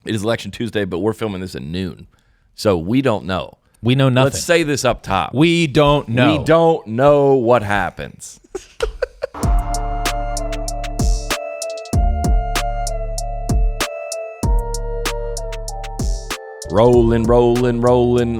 It is Election Tuesday, but we're filming this at noon. So we don't know. We know nothing. Let's say this up top. We don't know. We don't know what happens. Rolling.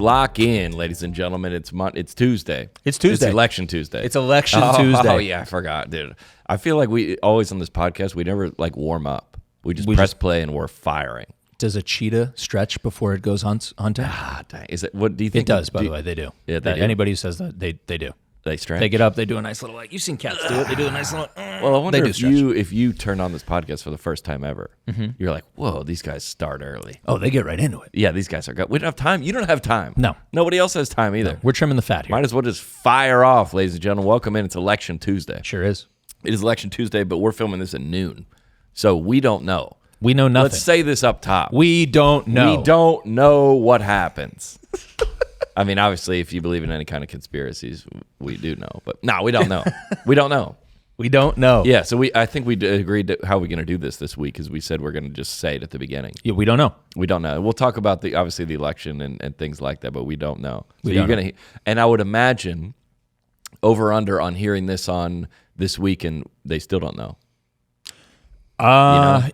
Lock in, ladies and gentlemen. It's Tuesday. It's Tuesday. It's Election Tuesday. It's Election Tuesday. Oh, yeah, I forgot, dude. I feel like we always on this podcast, we never warm up. We just press play and we're firing. Does a cheetah stretch before it goes hunting? Ah, dang. Is it? What do you think? It does, by the way. They do. Yeah, they do. Anybody who says that, they do. They stretch? They get up, they do a nice little, you've seen cats do it. They do a nice little, Well, I wonder if you turn on this podcast for the first time ever, you're like, whoa, these guys start early. Oh, they get right into it. Yeah, these guys are good. We don't have time. You don't have time. No. Nobody else has time either. No, we're trimming the fat here. Might as well just fire off, ladies and gentlemen. Welcome in. It's Election Tuesday. Sure is. It is Election Tuesday, but we're filming this at noon. So we don't know. We know nothing. Let's say this up top. We don't know. We don't know what happens. I mean, obviously, if you believe in any kind of conspiracies, we do know. But no, we don't know. We don't know. We don't know. Yeah, so I think we agreed to how we're going to do this week is we said we're going to just say it at the beginning. Yeah, we don't know. We don't know. We'll talk about obviously the election and things like that, but we don't know. So you're going to, and I would imagine over under on hearing this on this week and they still don't know.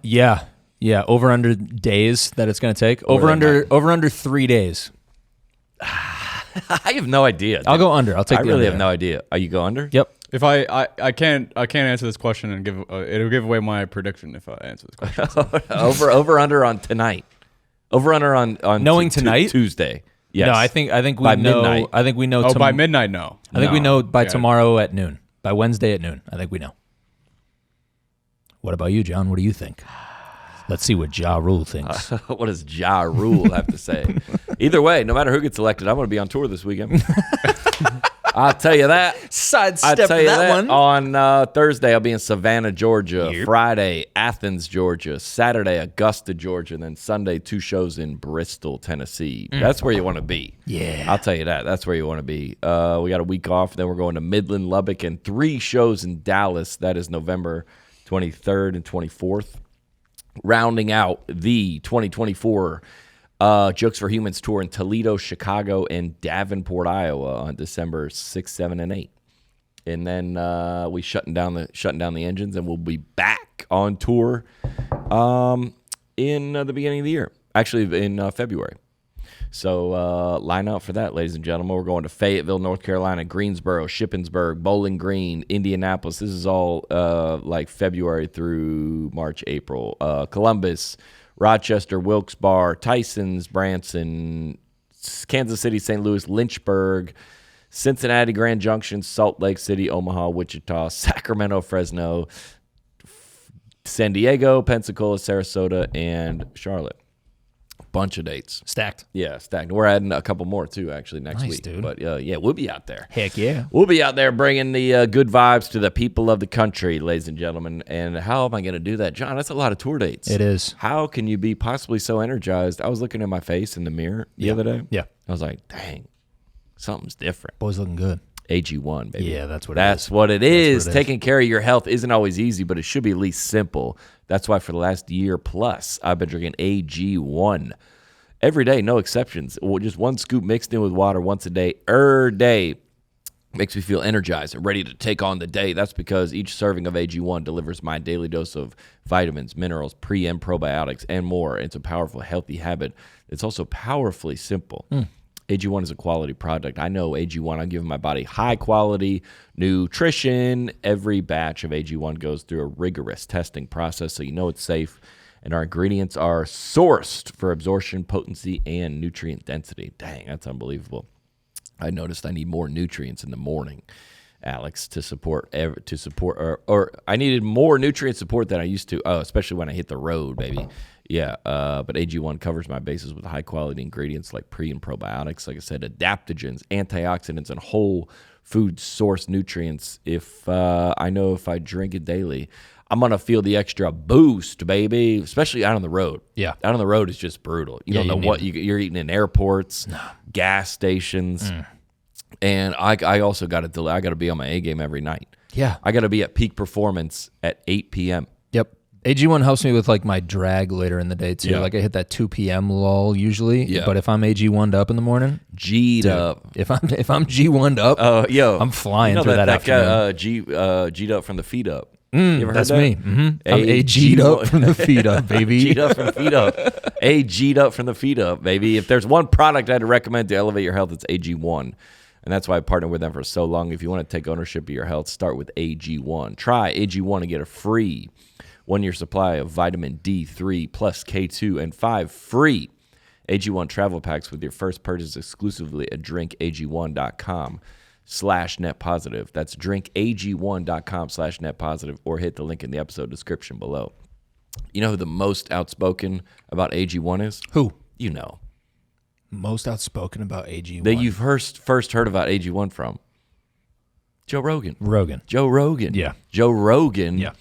Yeah. Over under days that it's going to take. Over under 3 days. I have no idea. I'll go under. I'll take. I really have no idea. Are you go under? Yep. If I can't answer this question and it'll give away my prediction if I answer this question. over under on tonight. Over under on knowing tonight Tuesday. Yes. No, I think we by know. Midnight. I think we know. By midnight, no. I think we know by tomorrow at noon. By Wednesday at noon, I think we know. What about you, John? What do you think? Let's see what Ja Rule thinks. What does Ja Rule have to say? Either way, no matter who gets elected, I'm going to be on tour this weekend. I'll tell you that. Sidestep that one. On Thursday, I'll be in Savannah, Georgia. Yep. Friday, Athens, Georgia. Saturday, Augusta, Georgia. And then Sunday, 2 shows in Bristol, Tennessee. That's where you want to be. Yeah. I'll tell you that. That's where you want to be. We got a week off. Then we're going to Midland, Lubbock, and 3 shows in Dallas. That is November 23rd and 24th. Rounding out the 2024 Jokes for Humans tour in Toledo, Chicago, and Davenport, Iowa on December 6, 7, and 8. And then we shutting down the engines, and we'll be back on tour in the beginning of the year. Actually, in February. So line out for that, ladies and gentlemen. We're going to Fayetteville, North Carolina, Greensboro, Shippensburg, Bowling Green, Indianapolis. This is all like February through March, April. Columbus, Rochester, Wilkes-Barre, Tysons, Branson, Kansas City, St. Louis, Lynchburg, Cincinnati, Grand Junction, Salt Lake City, Omaha, Wichita, Sacramento, Fresno, San Diego, Pensacola, Sarasota, and Charlotte. Bunch of dates. Stacked. Yeah, stacked. We're adding a couple more, too, actually, next nice, week. Dude. But, yeah, we'll be out there. Heck yeah. We'll be out there bringing the good vibes to the people of the country, ladies and gentlemen. And how am I going to do that? John, that's a lot of tour dates. It is. How can you be possibly so energized? I was looking at my face in the mirror the other day. Yeah. I was like, dang, something's different. Boy's looking good. AG1, baby. Yeah, that's what it is. Taking care of your health isn't always easy, but it should be at least simple. That's why for the last year plus, I've been drinking AG1. Every day, no exceptions. Just 1 scoop mixed in with water once a day, day. Makes me feel energized and ready to take on the day. That's because each serving of AG1 delivers my daily dose of vitamins, minerals, pre- and probiotics, and more. It's a powerful, healthy habit. It's also powerfully simple. AG1 is a quality product. I know AG1. I'm giving my body high-quality nutrition. Every batch of AG1 goes through a rigorous testing process, so you know it's safe. And our ingredients are sourced for absorption, potency, and nutrient density. Dang, that's unbelievable. I noticed I need more nutrients in the morning, Alex, to support, or I needed more nutrient support than I used to, especially when I hit the road, baby. Yeah, but AG1 covers my bases with high-quality ingredients like pre- and probiotics, like I said, adaptogens, antioxidants, and whole food source nutrients. I know if I drink it daily, I'm going to feel the extra boost, baby, especially out on the road. Yeah. Out on the road is just brutal. You don't know what you're eating in airports, gas stations. And I also got to be on my A game every night. Yeah. I got to be at peak performance at 8 p.m. Yep. AG1 helps me with like my drag later in the day too. Yeah. Like I hit that 2 p.m. lull usually. Yeah. But if I'm AG1'd up in the morning, G'd up. If I'm G1'd up, I'm flying through that afternoon. G'd up from the feet up. You ever heard That's that? me. I'm AG'd up from the feet up, baby. G'd up from the feet up. AG'd up from the feet up, baby. If there's one product I'd recommend to elevate your health, it's AG1. And that's why I partnered with them for so long. If you want to take ownership of your health, start with AG1. Try AG1 and get a free 1-year supply of vitamin D3 plus K2 and 5 free AG1 travel packs with your first purchase exclusively at drinkag1.com/net positive. That's drinkag1.com/net positive, or hit the link in the episode description below. You know who the most outspoken about AG1 is? Who? You know. Most outspoken about AG1. That you've first heard about AG1 from? Joe Rogan. Joe Rogan. Yeah. Joe Rogan Yeah.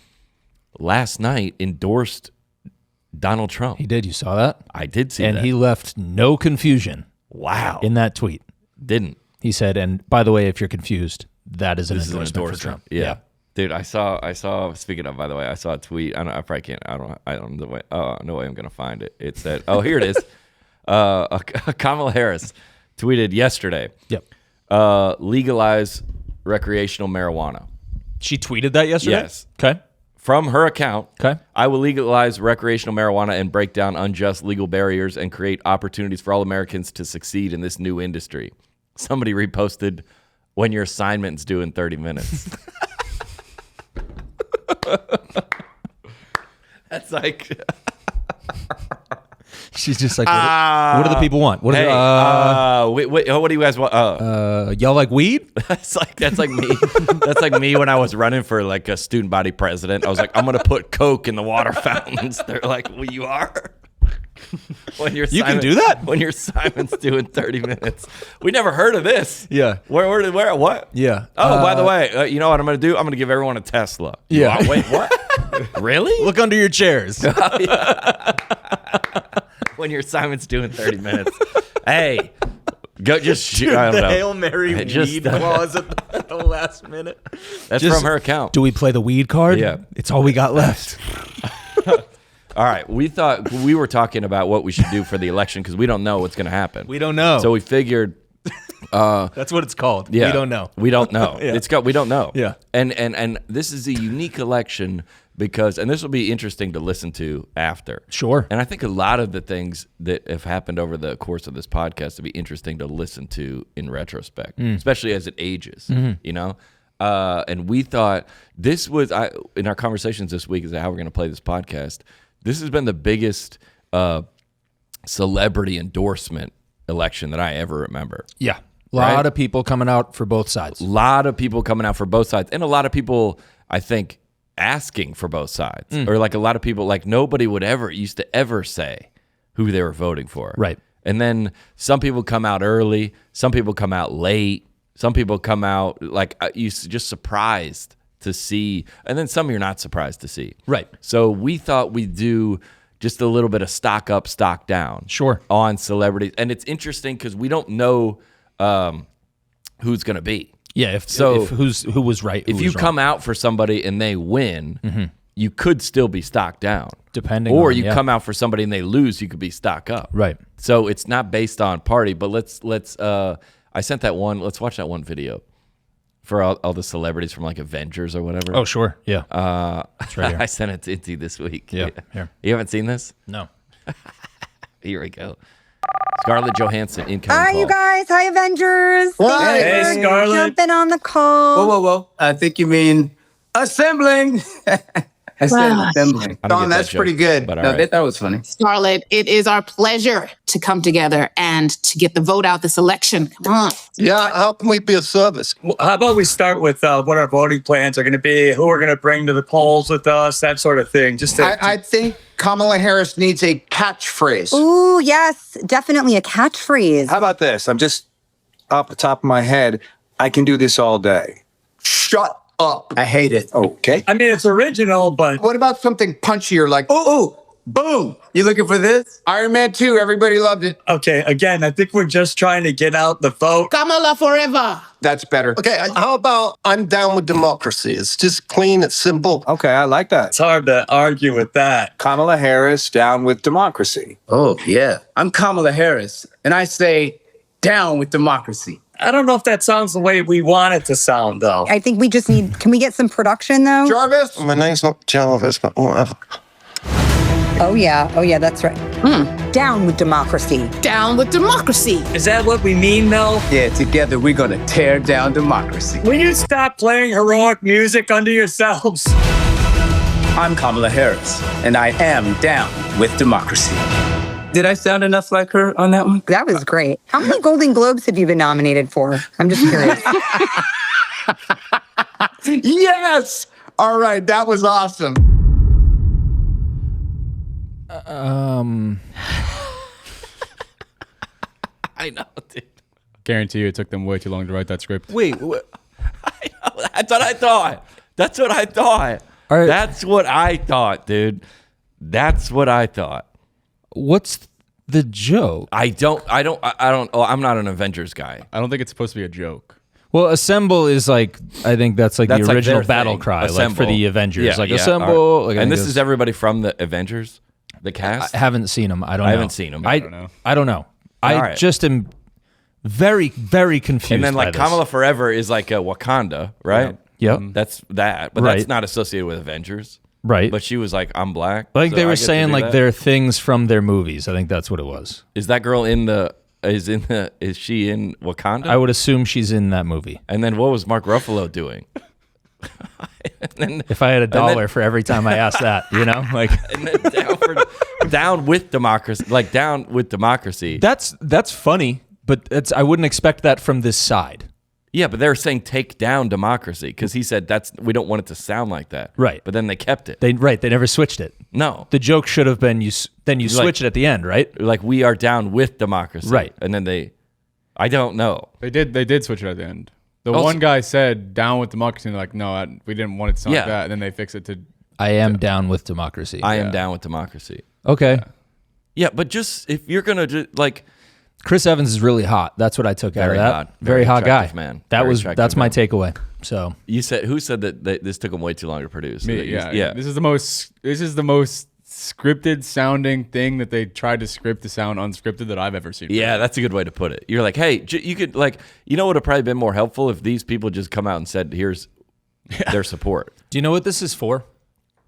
last night endorsed Donald Trump. He did. You saw that? I did see that. And he left no confusion Wow. in that tweet. Didn't. He said, and by the way, if you're confused, that is an This is an endorsement for Trump. Yeah. Dude, I saw, speaking of, by the way, I saw a tweet. I probably can't, I don't know the way, no way I'm going to find it. It said, oh, here it is. Kamala Harris tweeted yesterday, Yep. legalize recreational marijuana. She tweeted that yesterday? Yes. Okay. From her account, Okay. I will legalize recreational marijuana and break down unjust legal barriers and create opportunities for all Americans to succeed in this new industry. Somebody reposted, when your assignment's due in 30 minutes. That's like... She's just like, what do the people want? What, Hey, wait, what do you guys want? y'all like weed? That's like me. That's like me when I was running for like a student body president. I was like, I'm gonna put Coke in the water fountains. They're like, well, you are. When your You can do that? When your assignment's due in 30 minutes. We never heard of this. Yeah. Where, what? Yeah. Oh, by the way, you know what I'm gonna do? I'm gonna give everyone a Tesla. Yeah. Wait, what? Really? Look under your chairs. When your assignment's due in 30 minutes. Hey, go just shoot. I don't know. Hail Mary Just- weed clause at the last minute. That's Just- from her account. Do we play the weed card? Yeah. It's all we got left. All right. We were talking about what we should do for the election because we don't know what's going to happen. We don't know. So we figured. That's what it's called. Yeah, We don't know. We don't know. Yeah. We don't know. Yeah. And this is a unique election because, and this will be interesting to listen to after. Sure. And I think a lot of the things that have happened over the course of this podcast will be interesting to listen to in retrospect, especially as it ages, you know? And we thought this was, in our conversations this week, is how we're going to play this podcast. This has been the biggest celebrity endorsement election that I ever remember. Yeah. A lot of people coming out for both sides. A lot of people coming out for both sides. And a lot of people, I think, asking for both sides. Or like a lot of people, like nobody used to ever say who they were voting for. Right. And then some people come out early. Some people come out late. Some people come out like you just surprised to see. And then some you're not surprised to see. Right. So we thought we'd do just a little bit of stock up, stock down. Sure. On celebrities. And it's interesting because we don't know who's going to be. Yeah, who was right. If you come out for somebody and they win, you could still be stocked down. Depending or on, you come out for somebody and they lose, you could be stock up. Right. So it's not based on party, but let's I sent that one, let's watch that one video for all the celebrities from like Avengers or whatever. Oh, sure. Yeah. It's right here. I sent it to Itzy this week. Yeah, here. You haven't seen this? No. Here we go. Scarlett Johansson incoming Hi, call. you guys. Hi, Avengers. Hi. Thank you Hey, for Scarlett. jumping on the call. Whoa. I think you mean assembling. I said Wow. assembling. I don't Don, get that that's joke, pretty good. but No, all they right. thought it was funny. Scarlett, it is our pleasure to come together and to get the vote out this election. Come on. Yeah, how can we be of service? Well, how about we start with what our voting plans are going to be, who we're going to bring to the polls with us, that sort of thing. Just to, I think Kamala Harris needs a catchphrase. Ooh, yes, definitely a catchphrase. How about this? I'm just off the top of my head. I can do this all day. Shut up. I hate it. Okay. I mean, it's original, but What about something punchier like, Ooh, boom. You looking for this? Iron Man 2, everybody loved it. okay, again, I think we're just trying to get out the vote. Kamala forever. That's better. Okay, how about I'm down with democracy? It's just clean, it's simple. Okay, I like that. It's hard to argue with that. Kamala Harris down with democracy. Oh, yeah. I'm Kamala Harris, and I say down with democracy. I don't know if that sounds the way we want it to sound, though. I think we just need, can we get some production though? Jarvis? My name's not Jarvis, but whatever. Oh yeah, that's right. Down with democracy. Down with democracy. Is that what we mean, though? Yeah, together we're gonna tear down democracy. Will you stop playing heroic music under yourselves? I'm Kamala Harris, and I am down with democracy. Did I sound enough like her on that one? That was great. How many Golden Globes have you been nominated for? I'm just curious. Yes! All right, that was awesome. I know, dude. Guarantee you, it took them way too long to write that script. Wait, That's what I thought. That's what I thought. right. That's what I thought, dude. That's what I thought. what's the joke? I don't. Oh, I'm not an Avengers guy. I don't think it's supposed to be a joke. Well, assemble is like, I think that's like That's the like original their battle thing. cry, like Assemble. for the Avengers. Yeah, like yeah, assemble. all right. Like, I and think this is everybody from the Avengers, the cast. I haven't seen them. I don't know. haven't seen them. I don't know. I don't know. I right. just am very, very confused. and then by like this. Kamala Forever is like a Wakanda, right? Yep. That's that, but Right. that's not associated with Avengers. Right. But she was like, I'm black. I think so they I were get to saying do like that. they're things from their movies. I think that's what it was. Is that girl is she in Wakanda? I would assume she's in that movie. And then what was Mark Ruffalo doing? and then, If I had a dollar then- for every time I asked that, you know, like and then down with democracy, like down with democracy. that's funny, but I wouldn't expect that from this side. Yeah, but they were saying take down democracy because he said we don't want it to sound like that. Right. But then they kept it. They never switched it. No. The joke should have been you switch it at the end, right? Like we are down with democracy. Right. And then I don't know. They did switch it at the end. The Also- one guy said down with democracy, and they're like, no, we didn't want it to sound like Yeah. that. And then they fix it to I am down with democracy. I am down with democracy. Okay. Yeah, but just if you're gonna like, Chris Evans is really hot. That's what I took out of Very that. hot. Very Very hot guy. attractive man. That's Very attractive my man. takeaway. So who said that this took them way too long to produce? me. That Yeah, yeah. This is the most scripted sounding thing that they tried to script to sound unscripted that I've ever seen. Yeah, that's a good way to put it. You're like, hey, you could like, you know what would have probably been more helpful if these people just come out and said, here's their support. do you know what this is for?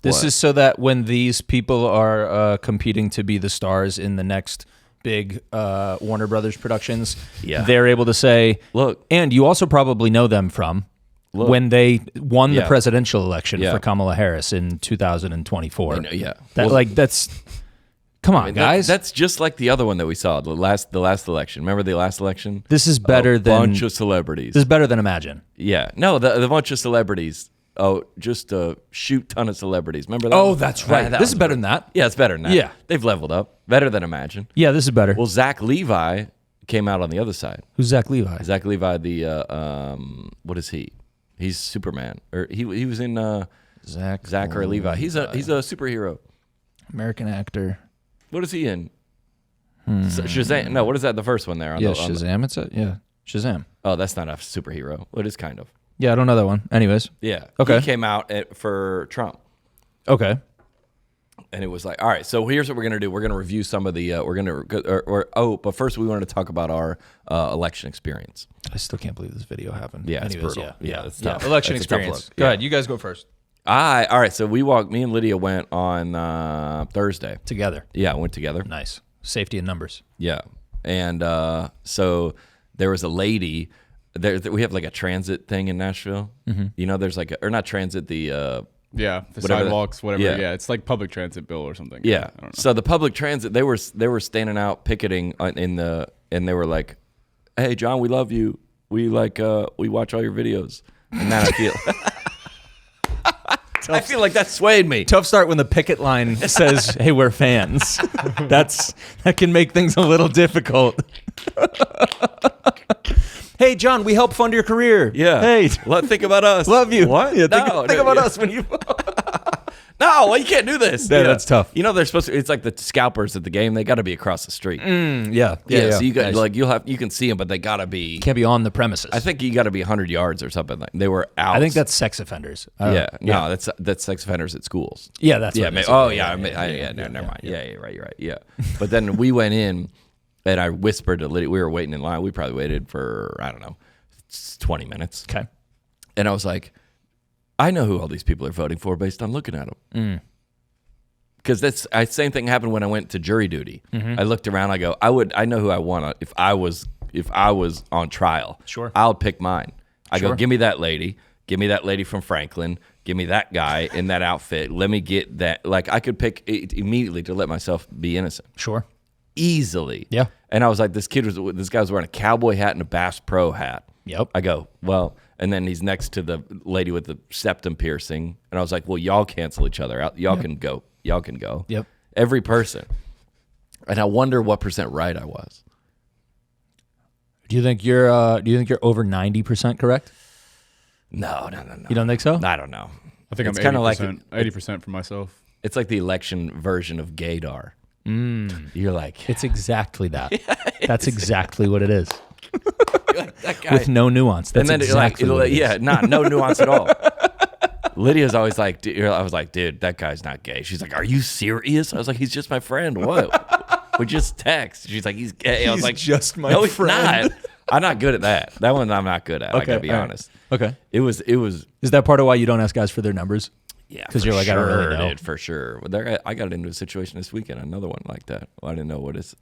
This What? is so that when these people are competing to be the stars in the next big Warner Brothers productions, Yeah. they're able to say, Look. and you also probably know them from when they won the Yeah. presidential election Yeah. for Kamala Harris in 2024. I know, yeah. That, Well, that's, come on, guys. That's just like the other one that we saw, the last election. Remember the last election? This is better A than bunch of celebrities. This is better than Imagine. Yeah. No, the bunch of celebrities. Oh, just a shoot ton of celebrities. Remember that? Oh, one? that's right. That This is was better great. than that. Yeah, it's better than that. Yeah. They've leveled up. Better than Imagine. Yeah, this is better. Well, Zach Levi came out on the other side. Who's Zach Levi? Zach Levi, what is he? He's Superman. Or he was in Zach or Levi. He's a superhero. American actor. What is he in? Shazam. No, what is that? The first one there. On Yeah, the, on the- Shazam. It's Shazam. oh, that's not a superhero. Well, it is kind of. Yeah, I don't know that one. Anyways. Yeah. Okay. He came out for Trump. Okay. And it was like, all right, so here's what we're going to do. We're going to review some of the, but first we wanted to talk about our election experience. I still can't believe this video happened. Yeah, it's Anyways, brutal. Yeah, Yeah, it's tough. Election It's a tough experience. look. Go Yeah. ahead. You guys go first. All right, so me and Lydia went on Thursday. Together. Yeah, went together. Nice. Safety in numbers. Yeah. And so there was a lady, we have like a transit thing in Nashville. Mm-hmm. You know, there's like, or not transit, the the whatever sidewalks, whatever. yeah. Yeah. It's like public transit bill or something. Yeah. I don't know. So the public transit, they were standing out picketing and they were like, "Hey, John, we love you. We we watch all your videos." And then I feel like that swayed me. Tough start when the picket line says, "Hey, we're fans." That can make things a little difficult. Hey, John, we help fund your career. Yeah. Hey, think about us. love you. What? Yeah, No, think no, about yeah. us when you. No, well, you can't do this. Yeah, that's tough. You know, they're supposed to. It's like the scalpers at the game. They got to be across the street. Yeah. So you got you can see them, but they got to be. Can't be on the premises. I think you got to be 100 yards or something. Like they were out. I think that's sex offenders. No, that's sex offenders at schools. Yeah, that's yeah. what it is. Never mind. Yeah, you're right. Yeah, but then we went in, and I whispered to Lydia. We were waiting in line. We probably waited for 20 minutes. Okay, and I was like, I know who all these people are voting for based on looking at them. Because that's same thing happened when I went to jury duty. I looked around. I go, I know who I want if I was on trial. Sure, I'll pick mine. I go, give me that lady. Give me that lady from Franklin. Give me that guy in that outfit. Let me get that. Like I could pick it immediately to let myself be innocent. Sure, easily. Yeah. And I was like, this guy was wearing a cowboy hat and a Bass Pro hat. Yep. I go, well, and then he's next to the lady with the septum piercing, and I was like, well, y'all cancel each other out. Y'all can go. Y'all can go. Yep. Every person. And I wonder what percent right I was. Do you think you're over 90% correct? No. You don't think so? I don't know. I think it's I'm kind of like 80% for myself. It's like the election version of gaydar. You're like, it's exactly that. That's exactly what it is. like, that guy. With no nuance. That's and then exactly what it is. yeah, no nuance at all. Lydia's always like, I was like, dude, that guy's not gay. She's like, are you serious? I was like, he's just my friend. What? We just text. She's like, he's gay. I was like, just my no, friend. He's not. I'm not good at that. That one I'm not good at. I gotta be honest. Okay. It was. Is that part of why you don't ask guys for their numbers? Yeah, because you're like, I don't really know. Dude, for sure. I got into a situation this weekend. Another one like that. Well, I didn't know what his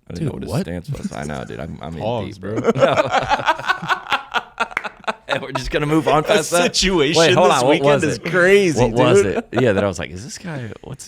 stance was. I know, dude. I'm in deep, bro. And we're just gonna move on past that situation. Wait, hold this on. weekend is crazy. What dude. was it? Yeah, that I was like, what's this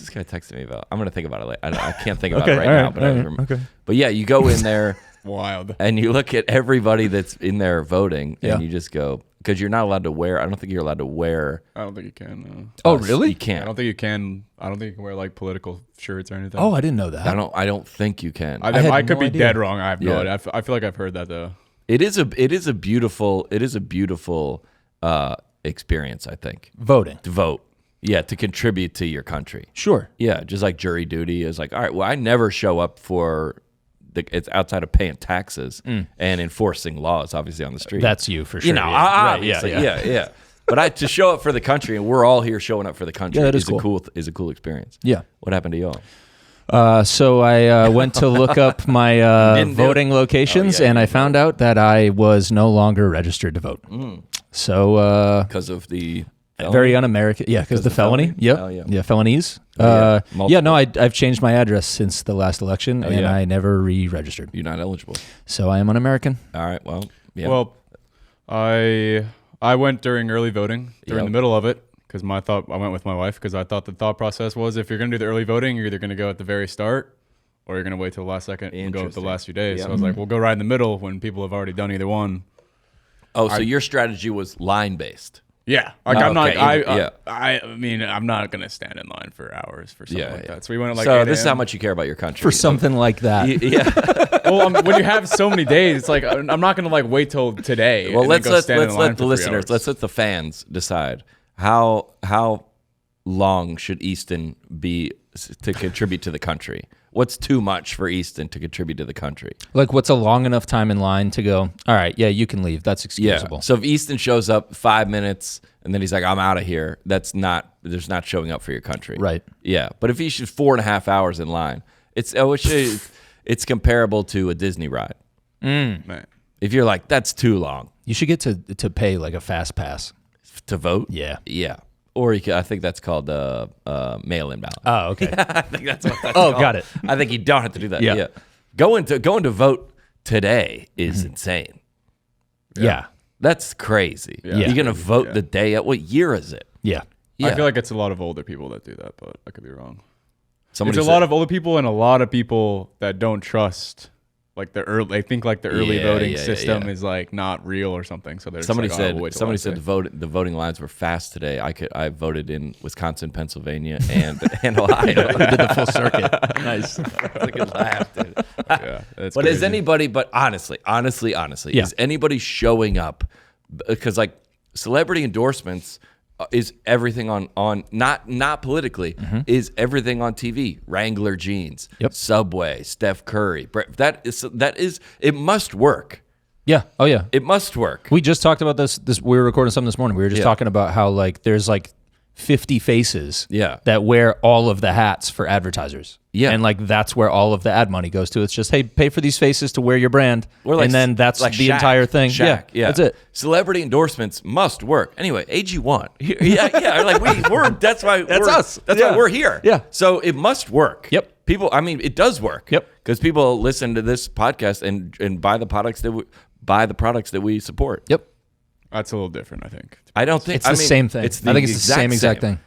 guy texting me about? I'm gonna think about it later. I can't think about it right now. But I remember. Okay. But yeah, you go in there. Wild. And you look at everybody that's in there voting, and you just go, because you're not allowed to wear. I don't think you're allowed to wear. I don't think you can. No. Oh, really? You can't. I don't think you can. I don't think you can wear like political shirts or anything. Oh, I didn't know that. I don't think you can. I could be idea. dead wrong. I have no idea. I feel like I've heard that though. It is a beautiful experience. I think Voting. to vote. Yeah, to contribute to your country. Sure. Yeah, just like jury duty is like, all right, well, I never show up for it's outside of paying taxes and enforcing laws, obviously, on the street. That's you for sure. You know, yeah. obviously, yeah. But to show up for the country, and we're all here showing up for the country, that is a cool experience. Yeah. What happened to y'all? So I went to look up my voting locations, and I found out that I was no longer registered to vote. So because of the felony? Very un-American. Yeah, because the felony. Yep. Oh, yeah. Yeah, felonies. Multiple. I've changed my address since the last election, and I never re-registered. You're not eligible. So I am un-American. All right. Well. Yeah. Well, I went during early voting during the middle of it because I went with my wife because I thought the thought process was if you're going to do the early voting, you're either going to go at the very start or you're going to wait till the last second and go with the last few days. So I was like, we'll go right in the middle when people have already done either one. Oh, so your strategy was line-based. Yeah, like Oh, I'm okay. not. I mean, I'm not gonna stand in line for hours for something like that. So we went at like. So 8 this is a.m. how much you care about your country For something like that. Yeah. Well, when you have so many days, it's like I'm not gonna like wait till today. Well, and let's then go stand in line let the for 3 listeners, hours. let's let the fans decide how long should Easton be to contribute to the country. What's too much for Easton to contribute to the country? Like, what's a long enough time in line to go, all right, yeah, you can leave. That's excusable. Yeah. So if Easton shows up 5 minutes and then he's like, I'm out of here, there's not showing up for your country. Right. Yeah. But if he's just 4.5 hours in line, it's comparable to a Disney ride. Man. If you're like, that's too long. You should get to pay like a fast pass. To vote? Yeah. Yeah. Or you could, I think that's called mail-in ballot. Oh, okay. I think that's what that's called. Got it. I think you don't have to do that. Yeah. Going to vote today is insane. Yeah. That's crazy. Yeah. You're going to vote the day at what year is it? Yeah. Yeah. I feel like it's a lot of older people that do that, but I could be wrong. Somebody It's a said- lot of older people and a lot of people that don't trust like the early. They think like the early voting system is like not real or something. So they're Somebody just like, said we'll wait till last day. the voting lines were fast today. I voted in Wisconsin, Pennsylvania, and Ohio. Did the full circuit. Nice. That's a good laugh, dude. Yeah, that's But is crazy. anybody? But honestly, Yeah. is anybody showing up? Because like celebrity endorsements is everything on not politically, is everything on TV. Wrangler jeans, Subway, Steph Curry. That is it must work. Yeah. Oh yeah. It must work. We just talked about this. We were recording something this morning. We were just talking about how like there's like 50 faces that wear all of the hats for advertisers. Yeah. And like that's where all of the ad money goes to. It's just, hey, pay for these faces to wear your brand. Like, and then that's like the entire thing. Shaq, yeah. That's it. Celebrity endorsements must work. Anyway, AG1. Yeah. Like that's why that's us. That's why we're here. Yeah. So it must work. Yep. People, I mean, it does work. Yep. Because people listen to this podcast and buy the products that we support. Yep. That's a little different, I think. I don't think it's the same thing. I think it's the same exact thing.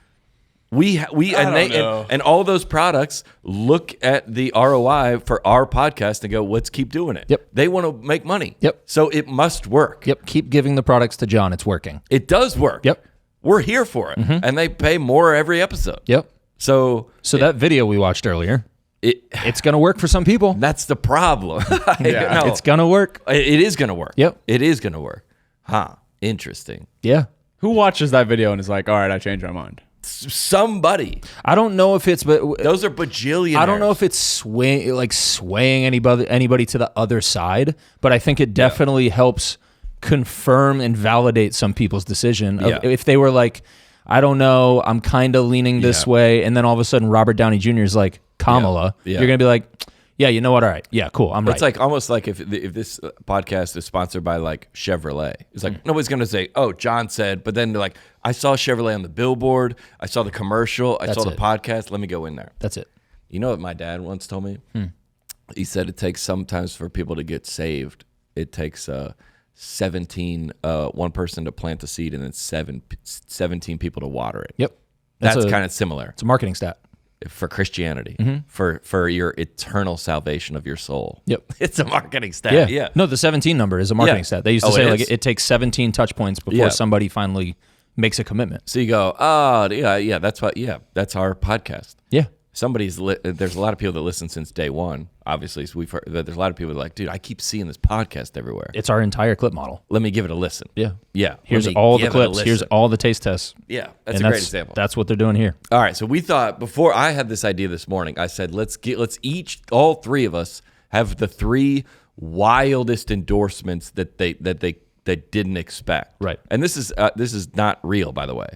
And all those products look at the ROI for our podcast and go, let's keep doing it. Yep. They want to make money. Yep. So it must work. Yep. Keep giving the products to John. It's working. It does work. Yep. We're here for it. And they pay more every episode. Yep. So that video we watched earlier, it's going to work for some people. That's the problem. It's going to work. It is going to work. Yep. It is going to work. Huh. Interesting. Yeah. Who watches that video and is like, all right, I changed my mind? Somebody. I don't know if it's, but those are bajillionaires. I don't know if it's swaying anybody to the other side, but I think it definitely helps confirm and validate some people's decision. If they were like, I don't know, I'm kind of leaning this way, and then all of a sudden Robert Downey Jr. is like Kamala, you're gonna be like, yeah, you know what? All right, yeah, cool, I'm right. It's like almost like if this podcast is sponsored by like Chevrolet, it's like nobody's gonna say, "Oh, John said," but then they're like, "I saw Chevrolet on the billboard, I saw the commercial, I saw the podcast. Let me go in there." That's it. You know what my dad once told me? He said it takes sometimes for people to get saved. It takes 17 one person to plant the seed and then 17 people to water it. Yep, that's kind of similar. It's a marketing stat. For Christianity, for your eternal salvation of your soul. Yep. It's a marketing stat. Yeah. No, the 17 number is a marketing stat. They used to say like it takes 17 touch points before somebody finally makes a commitment. So you go, oh, yeah, that's that's our podcast. Yeah. There's a lot of people that listen since day one. Obviously, so we've heard that there's a lot of people that are like, dude, I keep seeing this podcast everywhere. It's our entire clip model. Let me give it a listen. Yeah. Yeah. Here's all the clips. Here's all the taste tests. Yeah. That's a great example. That's what they're doing here. All right. So we thought before I had this idea this morning, I said, let's all three of us have the 3 wildest endorsements that they didn't expect. Right. And this is not real, by the way.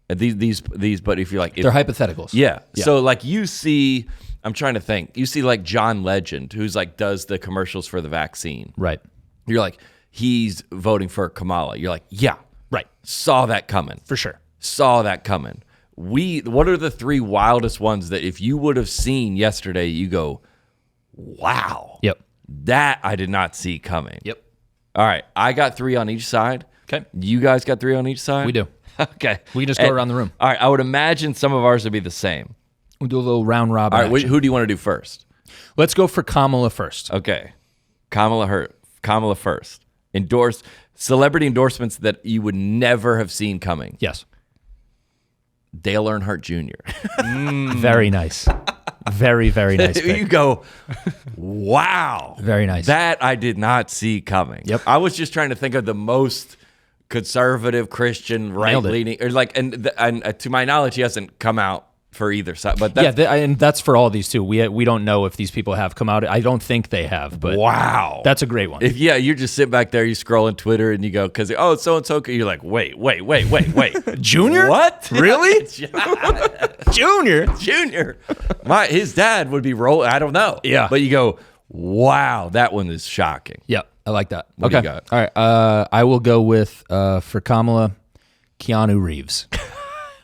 And these, but if you're like, they're hypotheticals. Yeah. So like you see, I'm trying to think. You see like John Legend, who's like does the commercials for the vaccine. Right. You're like, he's voting for Kamala. You're like, yeah, right. Saw that coming. For sure. Saw that coming. What are the 3 wildest ones that if you would have seen yesterday, you go, wow. Yep. That I did not see coming. Yep. All right. I got 3 on each side. Okay. You guys got 3 on each side? We do. Okay. We can just go around the room. All right. I would imagine some of ours would be the same. We'll do a little round robin. All right. Who do you want to do first? Let's go for Kamala first. Okay. Kamala first. Celebrity endorsements that you would never have seen coming. Yes. Dale Earnhardt Jr. Very nice. Very, very nice pick. You go, wow. Very nice. That I did not see coming. Yep. I was just trying to think of the most conservative Christian right-leaning, or like, and to my knowledge, he hasn't come out for either side. But and that's for all these too. We don't know if these people have come out. I don't think they have. But wow, that's a great one. You just sit back there, you scroll on Twitter, and you go, because so and so. You're like, wait, Junior? What? Really? Junior? His dad would be rolling. I don't know. Yeah, but you go, wow, that one is shocking. Yep. I like that. What do you got? All right. I will go with, for Kamala, Keanu Reeves.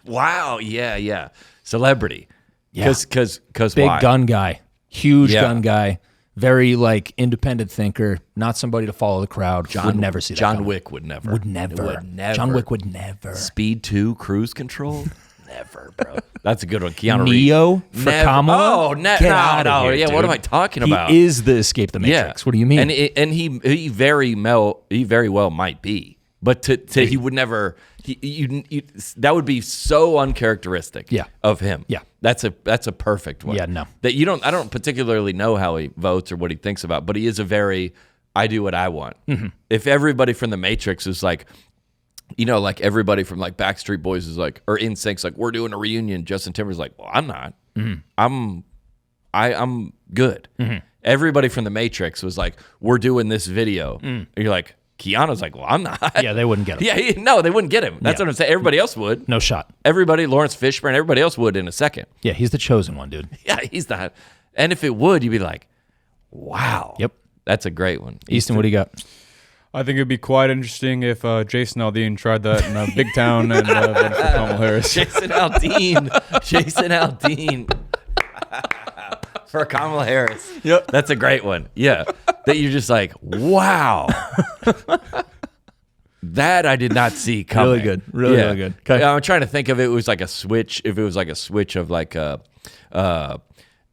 Wow. Yeah. Celebrity. Yeah. Because big why? Gun guy. Huge gun guy. Very like independent thinker. Not somebody to follow the crowd. Would never see that. John Wick would never. Would never. John Wick would never. Speed 2, cruise control. Never, bro. That's a good one. Keanu Reeves. Neo for Kamala? Oh, Get out of here, yeah, dude. what am I talking about? He is the Escape the Matrix. What do you mean? And he very well might be. But he would never. That would be so uncharacteristic. Of him. Yeah. That's a perfect one. Yeah. No. That I don't particularly know how he votes or what he thinks about, but he is a very I do what I want. Mm-hmm. If everybody from the Matrix is like, you know, like everybody from like Backstreet Boys is like, or NSYNC's like, we're doing a reunion. Justin Timberlake's like, well, I'm not. I'm good. Everybody from The Matrix was like, we're doing this video. And you're like, Keanu's like, well, I'm not. Yeah, they wouldn't get him. Yeah, no, they wouldn't get him. That's what I'm saying. Everybody else would. No shot. Everybody, Lawrence Fishburne, everybody else would in a second. Yeah, he's the chosen one, dude. Yeah, he's not. And if it would, you'd be like, wow. Yep. That's a great one. Easton, what do you got? I think it'd be quite interesting if Jason Aldean tried that in a big town and voted for Kamala Harris. Jason Aldean. For Kamala Harris. Yep. That's a great one. Yeah. That you're just like, wow. That I did not see coming. Really good. Really good. Okay. I'm trying to think of it was like a switch. If it was like a switch of like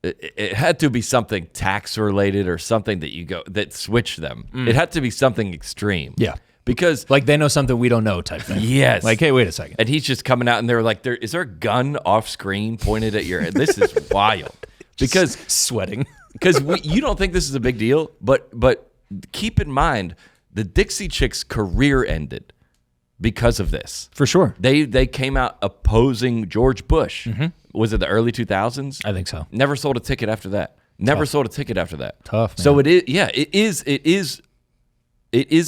it had to be something tax related or something that switched them. It had to be something extreme. Yeah. Because like they know something we don't know type thing. Yes. Like, hey, wait a second. And he's just coming out and they're like, is there a gun off screen pointed at your head? This is wild. Because sweating. Because you don't think this is a big deal, but keep in mind the Dixie Chicks' career ended because of this. For sure. They came out opposing George Bush. Was it the early 2000s? I think so. Never sold a ticket after that. Sold a ticket after that. Tough, man. So it is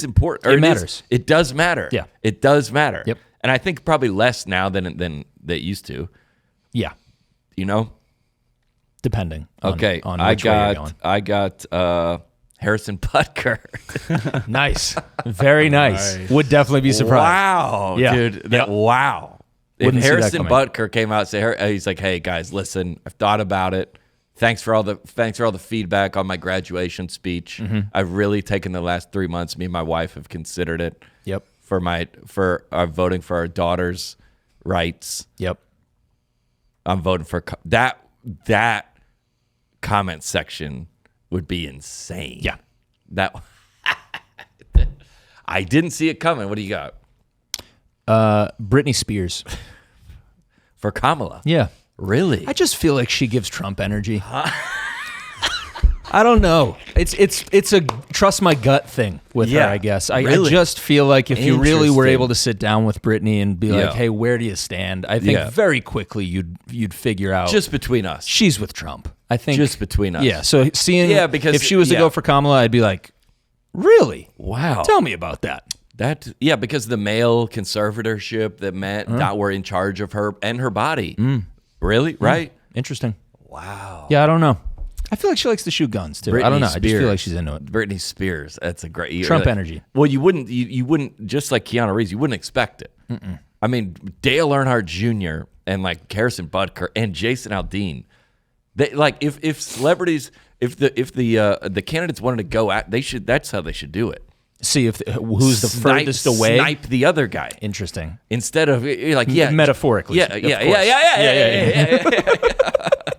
important. Or it matters. It does matter. Yeah. It does matter. Yep. And I think probably less now than they used to. Yeah. You know? Depending. On which way you're going. I got Harrison Butker. Nice. Very nice. Would definitely be surprised. Wow, Yeah. dude. Yep. Wow. Wouldn't If see that Harrison coming. Butker came out and said, he's like, hey guys, listen, I've thought about it. Thanks for all the feedback on my graduation speech. I've really taken the last 3 months. Me and my wife have considered it. Yep. For voting for our daughter's rights. Yep. I'm voting for that comment section would be insane. Yeah. That I didn't see it coming. What do you got? Britney Spears. For Kamala. Yeah. Really? I just feel like she gives Trump energy. I don't know. It's a trust my gut thing with her, I guess. I just feel like if you really were able to sit down with Britney and be like, hey, where do you stand? I think very quickly you'd figure out. Just between us. She's with Trump. I think. Just between us. Yeah. So because if she was to go for Kamala, I'd be like, really? Wow. Tell me about that. Because the male conservatorship that meant not were in charge of her and her body. Really? Right? Interesting. Wow. Yeah, I don't know. I feel like she likes to shoot guns too. I don't know. I just feel like she's into it. Britney Spears. That's a great Trump energy. Well, you wouldn't just like Keanu Reeves. You wouldn't expect it. I mean, Dale Earnhardt Jr. and like Harrison Butker and Jason Aldean. They like if celebrities if the candidates wanted to go at they should. That's how they should do it. See who's the furthest away. Snipe the other guy. Interesting. Instead of like metaphorically. Yeah.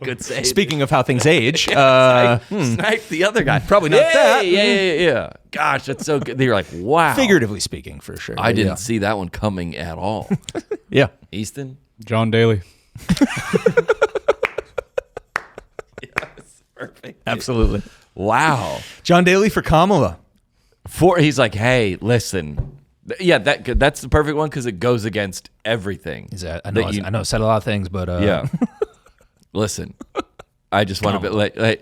Good save. Speaking of how things age, snipe the other guy. Probably not that. Yeah. Gosh, that's so good. You're like, wow. Figuratively speaking, for sure. I didn't see that one coming at all. Yeah. Easton? John Daly. Yes, perfect. Absolutely. Wow. John Daly for Kamala. He's like, hey, listen. Yeah, that's the perfect one because it goes against everything. I know I said a lot of things, but yeah. Listen, I just want to be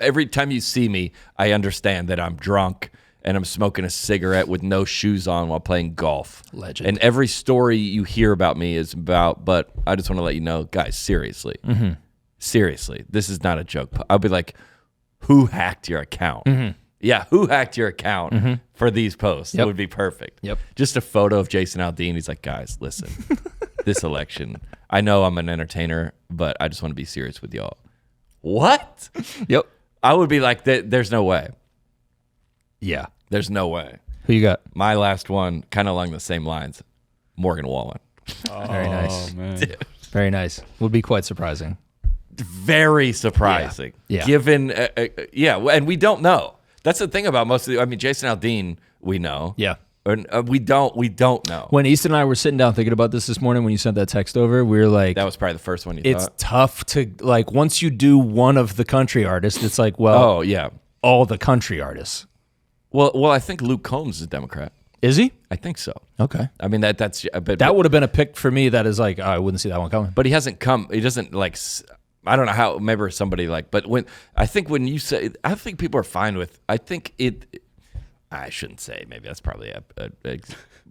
every time you see me, I understand that I'm drunk and I'm smoking a cigarette with no shoes on while playing golf. Legend. And every story you hear about me is about, but I just want to let you know, guys, seriously, this is not a joke. I'll be like, who hacked your account? Yeah, who hacked your account for these posts? It would be perfect. Yep. Just a photo of Jason Aldean. He's like, guys, listen, this election, I know I'm an entertainer, but I just want to be serious with y'all. What? Yep. I would be like, there's no way. Yeah. There's no way. Who you got? My last one, kind of along the same lines, Morgan Wallen. Very nice. Man. Very nice. Would be quite surprising. Very surprising. Yeah. Given, and we don't know. That's the thing about most of Jason Aldean, we know. Yeah. We don't know. When Easton and I were sitting down thinking about this morning, when you sent that text over, we were like, that was probably the first one you it's thought. tough to, like, once you do one of the country artists, it's like, well, oh, yeah. all the country artists. Well, I think Luke Combs is a Democrat. Is he? I think so. Okay. I mean, that's that would have been a pick for me. That is like, oh, I wouldn't see that one coming. But he hasn't come. He doesn't like. I don't know how. Maybe somebody like. But when you say, I think people are fine with. I think it. I shouldn't say. Maybe that's probably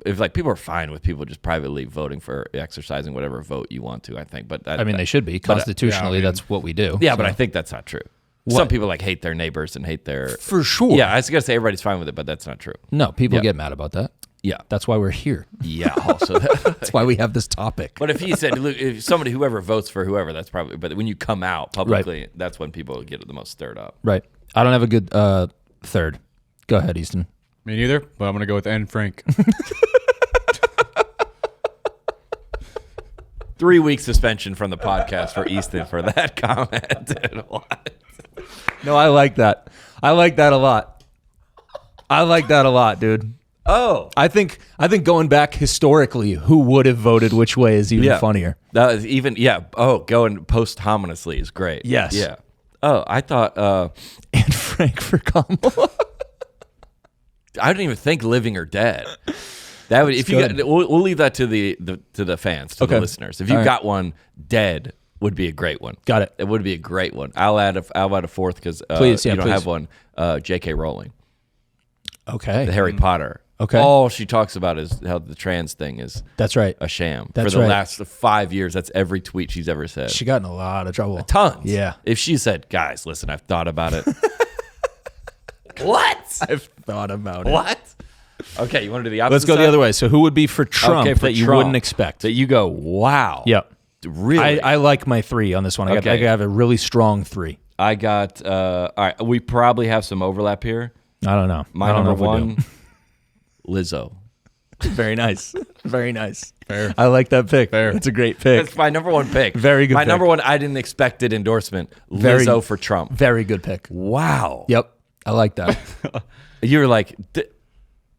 if like people are fine with people just privately voting for exercising whatever vote you want to. I think, but I mean, they should be constitutionally. That's what we do. Yeah, so. but I think that's not true. What? Some people like hate their neighbors and hate their for sure. Yeah, I was gonna say everybody's fine with it, but that's not true. No, people get mad about that. Yeah, that's why we're here. Yeah, also that's why we have this topic. But if he said, look, if somebody whoever votes for whoever, that's probably. But when you come out publicly, that's when people get the most stirred up. Right. I don't have a good third. Go ahead, Easton. Me neither, but I'm gonna go with Anne Frank. 3-week suspension from the podcast for Easton for that comment. What? No, I like that. I like that a lot. I like that a lot, dude. Oh, I think going back historically, who would have voted which way is even funnier. That is even going posthumously is great. Yes. Yeah. Oh, I thought Anne Frank for Kamala. I don't even think living or dead. That would if you got, we'll leave that to the fans, to the listeners. If you got one, dead would be a great one. Got it. It would be a great one. I'll add a fourth because you don't have one. J.K. Rowling. Okay. The Harry Potter. Okay. All she talks about is how the trans thing is. That's right. A sham. That's for the right. last 5 years. That's every tweet she's ever said. She got in a lot of trouble. Tons. Yeah. If she said, guys, listen, I've thought about it. What? I've thought about it. What? Okay, you want to do the opposite Let's go the other way. So who would be for Trump for you Trump, wouldn't expect? That you go, wow. Yep. Really? I like my 3 on this one. I have a really strong 3. I got, all right, we probably have some overlap here. I don't know. My number 1, Lizzo. Very nice. Very nice. Fair. I like that pick. Fair. That's a great pick. That's my number 1 pick. Very good My pick. number 1, I didn't expect it endorsement. Lizzo for Trump. Very good pick. Wow. Yep. I like that. You were like,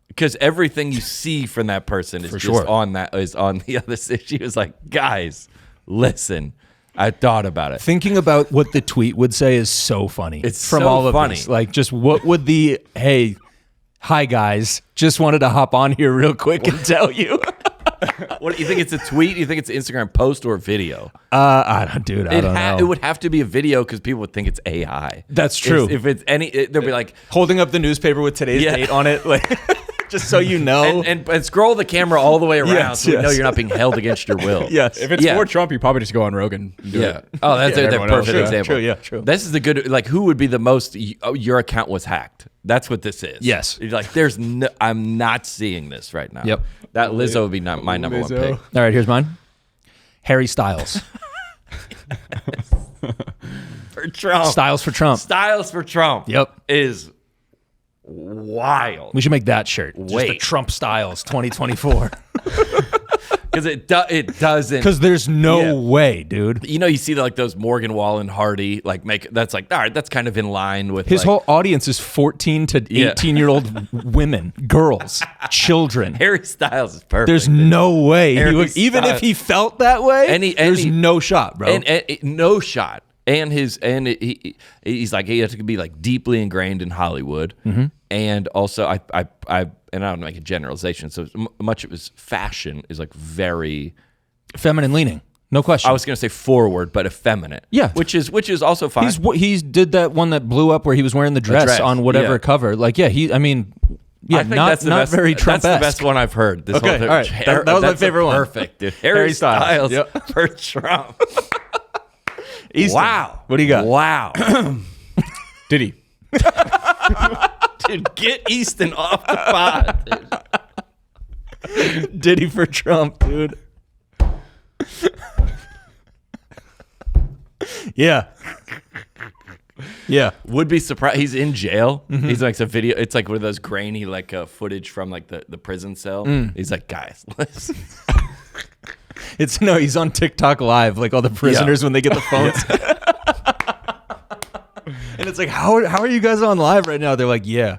because everything you see from that person is on the other side. She was like, guys, listen, I thought about it. Thinking about what the tweet would say is so funny. It's from so all of funny. this. Like, just what would the hi guys, just wanted to hop on here real quick and tell you. What do you think? It's a tweet? You think it's an Instagram post or a video? I don't know. It would have to be a video because people would think it's AI. That's true. If it's they'll be like holding up the newspaper with today's date on it, like just so you know, and scroll the camera all the way around so you know you're not being held against your will. Yes. If it's for Trump, you probably just go on Rogan. And do it. Oh, that's a perfect example. True. Yeah. True. This is the good. Like, who would be the most? Your account was hacked. That's what this is. Yes. You're like, I'm not seeing this right now. Yep. That Lizzo would be my number 1 pick. All right, here's mine. Harry Styles. For Trump. Styles for Trump. Styles for Trump. Yep. Is wild. We should make that shirt. Just the Wait. Trump Styles 2024. Because it doesn't. Because there's no way, dude. You know, you see like those Morgan Wallen Hardy that's like, all right, that's kind of in line with His like, whole audience is 14 to 18-year-old women, girls, children. Harry Styles is perfect. There's no way he Harry would, even Styles. if he felt that way. There's no shot, bro. and no shot. And he's like he has to be like deeply ingrained in Hollywood, and also I and I don't make a generalization. So much of his fashion is like very feminine leaning, no question. I was gonna say forward, but effeminate. Yeah, which is also fine. He did that one that blew up where he was wearing the dress on whatever cover. Like, I think not best, very Trump-esque. That's the best one I've heard. This okay, all right. That was my favorite one. Perfect, dude. Harry Styles for Trump. Easton. Wow. What do you got? Wow. Diddy. Dude, get Easton off the pod, dude. Diddy for Trump, dude. Yeah. Yeah. Would be surprised. He's in jail. He's like a video. It's like one of those grainy like footage from like the prison cell. He's like, guys, listen. He's on TikTok live, like all the prisoners when they get the phones. And it's like, how are you guys on live right now? They're like, yeah.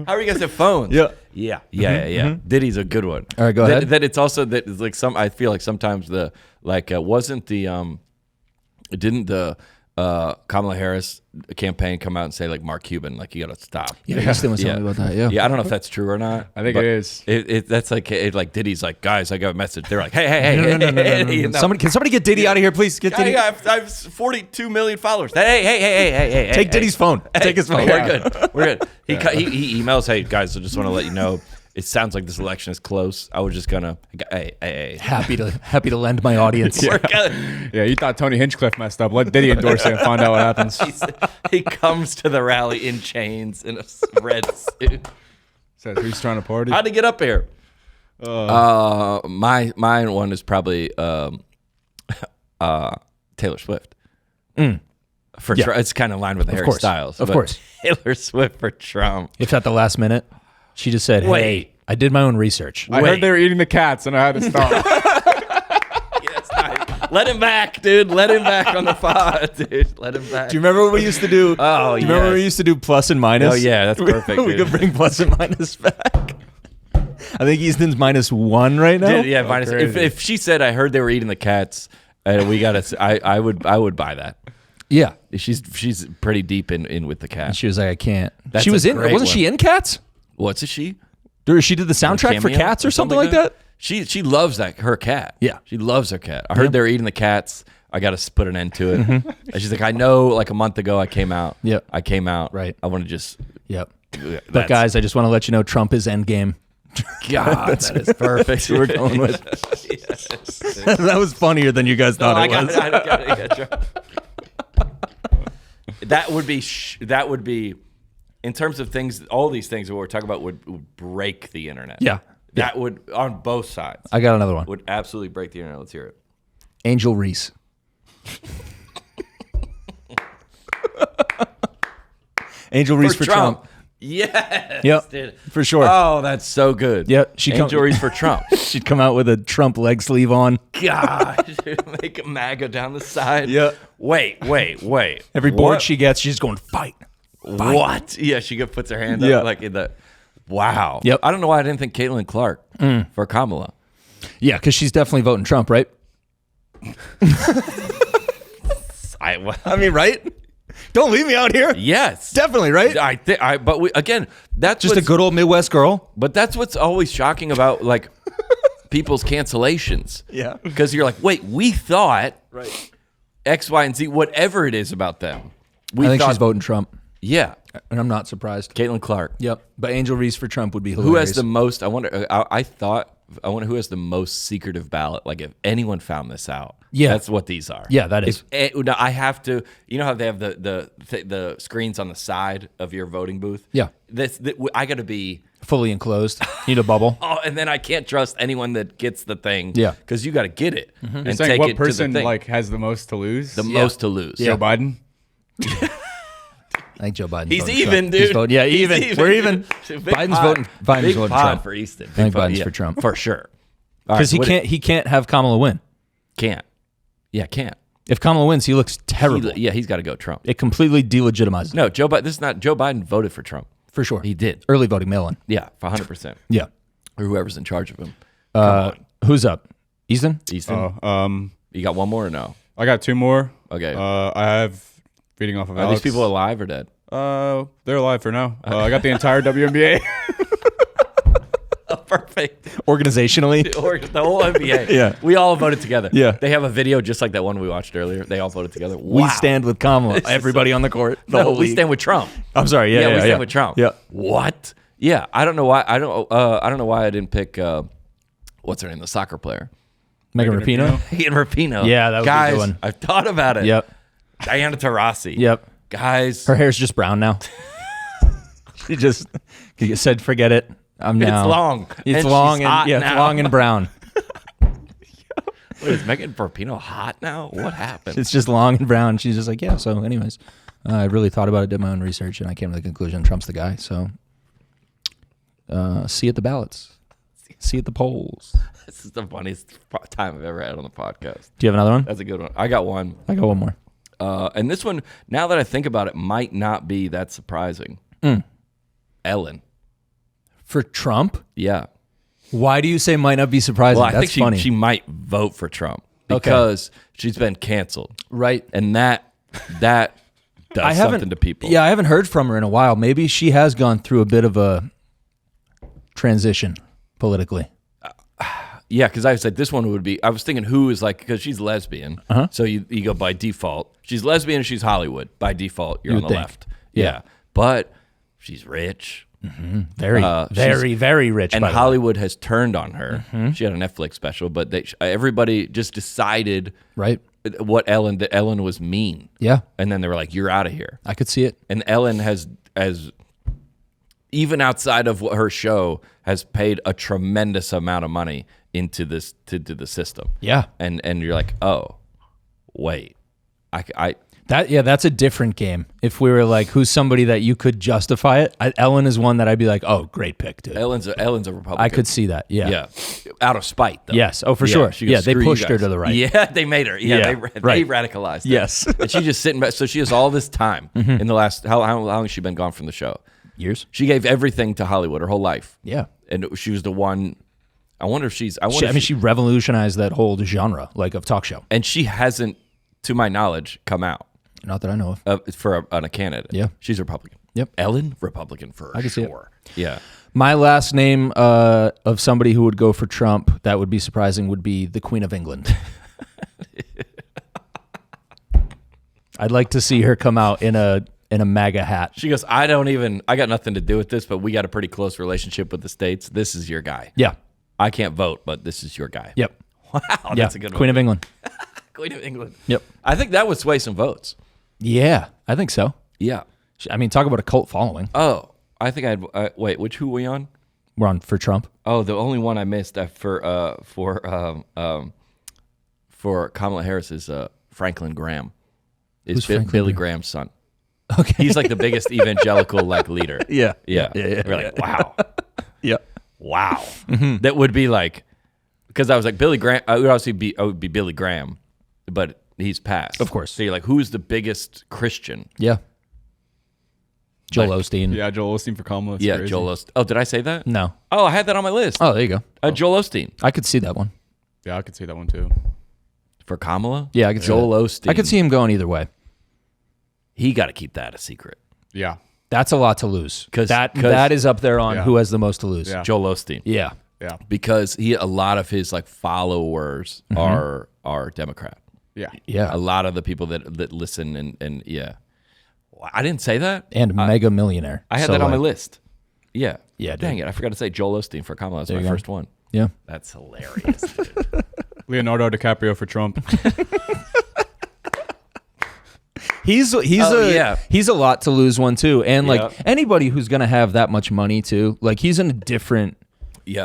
How are you guys have phones? Yeah. Yeah. Diddy's a good one. All right, go ahead. That it's also that it's like I feel like sometimes the like wasn't the didn't the Kamala Harris campaign come out and say like Mark Cuban, like you got to stop. Yeah, Houston was telling me about that. Yeah. Yeah, I don't know if that's true or not. I think it is. That's like Diddy's like, guys, I got a message. They're like, hey, No. Can somebody get Diddy out of here, please? Get Diddy. I have 42 million followers. Hey. Take Diddy's phone. Take his phone. We're good. He emails, hey guys, I just want to let you know. It sounds like this election is close. I was just gonna, hey. Happy to lend my audience. Yeah, you thought Tony Hinchcliffe messed up. Let Diddy endorse it and find out what happens. He comes to the rally in chains in a red suit. Says who's trying to party? How'd he get up here? My one is probably Taylor Swift. It's kind of in line with Harry Styles. Of course. Taylor Swift for Trump. If at the last minute, she just said, "Hey, I did my own research." I heard they were eating the cats, and I had to stop. Yes, nice. Let him back, dude. Let him back on the pod, dude. Let him back. Do you remember what we used to do? Oh, do you remember when we used to do plus and minus? Oh yeah, that's perfect. We could bring plus and minus back. I think Easton's -1 right now. Yeah, minus. If she said, "I heard they were eating the cats," we got to. I would buy that. Yeah, she's pretty deep in with the cat. And she was like, "I can't." That's she was in. Wasn't One. She in Cats? What's she? She did the soundtrack for Cats or something like that. She loves her cat. Yeah, she loves her cat. I heard they were eating the cats. I got to put an end to it. And she's like, I know. Like a month ago, I came out. Yep. I came out. Right. I want to just. Yep. But guys, I just want to let you know, Trump is endgame. God, that is perfect. We're going with. Yes. That was funnier than you guys thought it was. I got it. That would be. In terms of things, all these things that we're talking about would break the internet. Yeah. That would, on both sides. I got another one. Would absolutely break the internet. Let's hear it. Angel Reese. Angel Reese for Trump. Yes. Yep. Dude. For sure. Oh, that's so good. Yep. Angel Reese for Trump. She'd come out with a Trump leg sleeve on. God. Make a MAGA down the side. Yep. Wait. Every board she gets, she's going, fight. What? Yeah, she puts her hand up like in the. Wow. Yep. I don't know why I didn't think Caitlin Clark for Kamala. Yeah, because she's definitely voting Trump, right? I mean, right? Don't leave me out here. Yes, definitely, right? But that's just a good old Midwest girl. But that's what's always shocking about like people's cancellations. Yeah, because you're like, wait, we thought X, Y, and Z, whatever it is about them. I think she's voting Trump. Yeah, and I'm not surprised. Caitlin Clark. Yep, but Angel Reese for Trump would be hilarious. Who has the most? I wonder. I wonder who has the most secretive ballot. Like if anyone found this out. Yeah, that's what these are. Yeah, that is. Now I have to. You know how they have the screens on the side of your voting booth. Yeah, I got to be fully enclosed. Need a bubble. Oh, and then I can't trust anyone that gets the thing. Yeah, because you got to get it and You're take what it person to the thing. like has the most to lose? The most to lose. Joe Biden. I think Joe Biden. He's even, dude. Even. We're even. Biden's voting. Biden's voting Trump for Easton. I think Biden's for Trump for sure. Because he can't have Kamala win. Can't. Yeah, can't. If Kamala wins, he looks terrible. He's got to go Trump. It completely delegitimizes. No, Joe Biden. This is not Joe Biden voted for Trump for sure. He did early voting mail-in. Yeah, for 100%. Yeah, or whoever's in charge of him. Who's up? Easton. You got one more or no? I got two more. Okay. I have reading off of. Are Alex. these people alive or dead? They're alive for now. I got the entire WNBA. Perfect. Organizationally, the whole NBA. Yeah, we all voted together. Yeah, they have a video just like that one we watched earlier. They all voted together. Wow. We stand with Kamala. Everybody on the court. We stand with Trump. I'm sorry. Yeah, we stand with Trump. Yeah. What? Yeah, I don't know why. I don't know why I didn't pick. What's her name? The soccer player. Megan Rapinoe. Megan Rapinoe. Yeah, that was guys, a good one. I've thought about it. Yep. Diana Taurasi. Yep. Guys, her hair's just brown now. She just said, "Forget it. I'm now." It's long. It's long and it's long and brown. Wait, is Megan Rapinoe hot now? What happened? It's just long and brown. She's just like, yeah. So, anyways, I really thought about it, did my own research, and I came to the conclusion Trump's the guy. So, see at the ballots. See at the polls. This is the funniest time I've ever had on the podcast. Do you have another one? That's a good one. I got one. I got one more. And this one, now that I think about it, might not be that surprising. Ellen. For Trump? Yeah. Why do you say might not be surprising? Well, I That's think funny. she might vote for Trump because she's been canceled. Right. And that that does something to people. Yeah, I haven't heard from her in a while. Maybe she has gone through a bit of a transition politically. Yeah, because I was like, this one would be. I was thinking who is like, because she's lesbian, so you go by default. She's lesbian. She's Hollywood by default. You're on the left. Yeah, but she's rich. Very rich. And by the way. Hollywood has turned on her. She had a Netflix special, but everybody just decided right what Ellen was mean. Yeah, and then they were like, "You're out of here." I could see it. And Ellen has even outside of her show has paid a tremendous amount of money into this to the system. Yeah, and you're like, oh, wait, that's a different game. If we were like, who's somebody that you could justify it? Ellen is one that I'd be like, oh, great pick, dude. Ellen's a Republican. I could see that. Yeah, out of spite, though. Yes, for sure. Goes, they pushed her to the right. Yeah, they made her. Yeah, they radicalized her. Yes, and she's just sitting back. So she has all this time in the last how long has she been gone from the show? Years. She gave everything to Hollywood her whole life. Yeah, and she was the one. I wonder if she's. She revolutionized that whole genre, like of talk show. And she hasn't, to my knowledge, come out. Not that I know of. For a candidate. Yeah, she's Republican. Yep, Ellen, Republican for I can sure. See it. Yeah. My last name of somebody who would go for Trump that would be surprising would be the Queen of England. I'd like to see her come out in a MAGA hat. She goes, I got nothing to do with this, but we got a pretty close relationship with the states. This is your guy. Yeah. I can't vote, but this is your guy. Yep. Wow, that's a good one. Queen of England. Queen of England. Yep. I think that would sway some votes. Yeah, I think so. Yeah. I mean, talk about a cult following. Oh, I think wait, who are we on? We're on for Trump. Oh, the only one I missed for Kamala Harris is Franklin Graham. Is Billy Graham's son. Okay. He's like the biggest evangelical leader. Yeah. We're like, wow. Yeah. Wow. That would be like, because I was like, Billy Graham, I would be Billy Graham, but he's passed. Of course. So you're like, who's the biggest Christian? Yeah. Joel Osteen. Yeah, Joel Osteen for Kamala. Yeah, crazy. Joel Osteen. Oh, did I say that? No. Oh, I had that on my list. Oh, there you go. Joel Osteen. I could see that one. Yeah, I could see that one too. For Kamala? Yeah, I could see Joel that. Osteen. I could see him going either way. He got to keep that a secret. Yeah. That's a lot to lose. Because that is up there on who has the most to lose. Yeah. Joel Osteen. Yeah. Yeah. Because a lot of his like followers are Democrat. Yeah. Yeah. A lot of the people that listen and yeah. I didn't say that. And mega millionaire. I had that on my list. Yeah. Yeah. Dude. Dang it. I forgot to say Joel Osteen for Kamala. That's my first one. Yeah. That's hilarious, dude. Leonardo DiCaprio for Trump. He's a lot to lose one too. And like anybody who's going to have that much money too, like he's in a different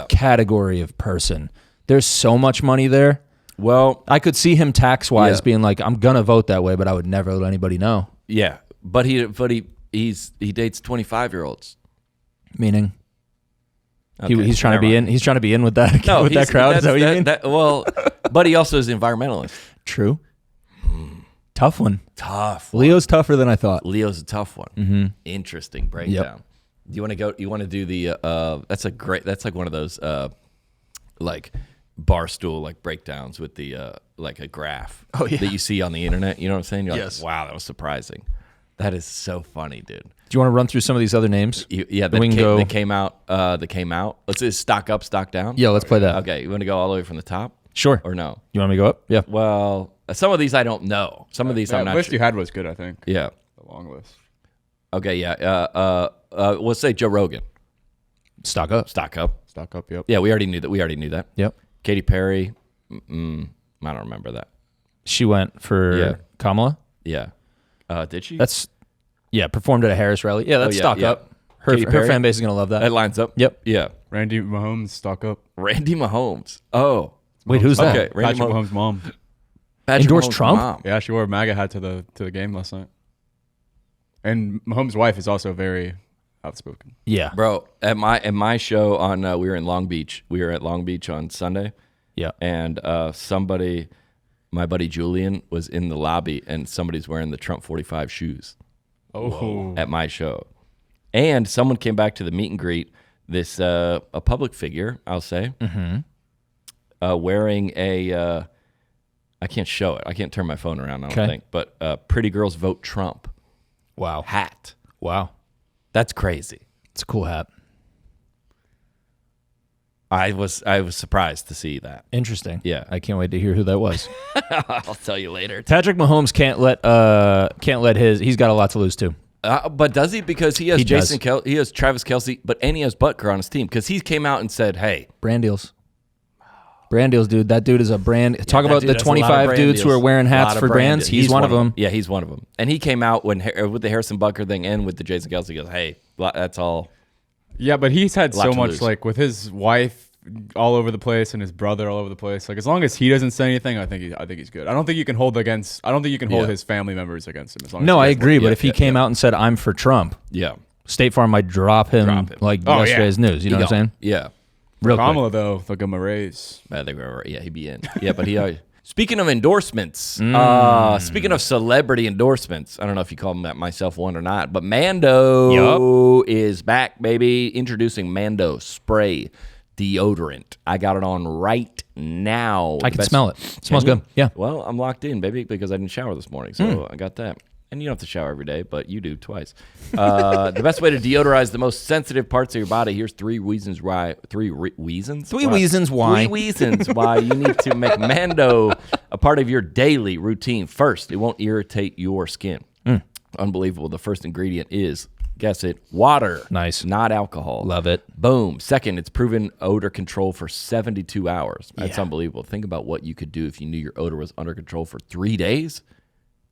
category of person. There's so much money there. Well, I could see him tax-wise being like, I'm going to vote that way, but I would never let anybody know. Yeah. But he dates 25-year-olds. Meaning Okay, he's trying to be in. He's trying to be in with that with that crowd. Is that what you mean? Well, but he also is an environmentalist. True. Tough one. Tough. Leo's tougher than I thought. Leo's a tough one. Mm-hmm. Interesting breakdown. Yep. Do you want to go? You want to do the? That's like one of those like bar stool like breakdowns with the like a graph that you see on the internet. You know what I'm saying? You're like, wow, that was surprising. That is so funny, dude. Do you want to run through some of these other names? That came out. Let's say stock up, stock down. Yeah, let's play that. Okay, you want to go all the way from the top? Sure. Or no? You want me to go up? Yeah. Well, some of these I don't know. Some of these I'm not The list sure. you had was good, I think. Yeah. The long list. Okay, yeah. Let's say Joe Rogan. Stock up. Stock up, yep. Yeah, we already knew that. Yep. Katy Perry. I don't remember that. She went for Kamala. Yeah. Did she? Performed at a Harris rally. Yeah, that's stock up. Her fan base is going to love that. That lines up. Yep. Yeah. Randy Mahomes, stock up. Randy Mahomes. Oh. Wait, who's that? Okay, Randy Patrick Mahomes' mom. Endorsed Mahomes' Trump? mom. Yeah, she wore a MAGA hat to the game last night. And Mahomes' wife is also very outspoken. Yeah. Bro, at my show on we were in Long Beach. We were at Long Beach on Sunday. Yeah. And my buddy Julian was in the lobby and somebody's wearing the Trump 45 shoes. Oh. At my show. And someone came back to the meet and greet, this a public figure, I'll say. Mm-hmm. Wearing a I can't show it. I can't turn my phone around, I don't Okay. think. But pretty girls vote Trump. Wow. Hat. Wow. That's crazy. It's a cool hat. I was surprised to see that. Interesting. Yeah. I can't wait to hear who that was. I'll tell you later. Patrick Mahomes can't let he's got a lot to lose too. But does he? Because he has He does. he has Travis Kelce, and he has Butker on his team. Because he came out and said, "Hey, Brand deals, dude. That dude is a brand. Talk about dude the has a lot of 25 brand dudes who deals. are wearing hats Lot of for brand brands. deals. He's one of them. Yeah, he's one of them. And he came out with the Harrison Butker thing and with the Jason Kelce. He goes, "Hey, that's all." Yeah, but he's had Lot so to much lose. like with his wife all over the place and his brother all over the place. Like as long as he doesn't say anything, I think he's good. I don't think you can hold his family members against him. As long No, as I he has agree. one. But if he came out and said, "I'm for Trump," Yeah, State Farm might drop him. Like yesterday's news. You know what I'm saying? Yeah. Real quick. Kamala though, they'll give him a raise. I think he'd be in. Yeah, but he. Speaking of endorsements, speaking of celebrity endorsements, I don't know if you call them that myself one or not, but Mando is back, baby, introducing Mando spray deodorant. I got it on right now. I can smell it. It smells good. Yeah. Well, I'm locked in, baby, because I didn't shower this morning, so I got that. And you don't have to shower every day, but you do twice. The best way to deodorize the most sensitive parts of your body. Here's three reasons why. Three reasons why you need to make Mando a part of your daily routine. First, it won't irritate your skin. Unbelievable. The first ingredient is, guess it, water. Nice. Not alcohol. Love it. Boom. Second, it's proven odor control for 72 hours. That's unbelievable. Think about what you could do if you knew your odor was under control for 3 days.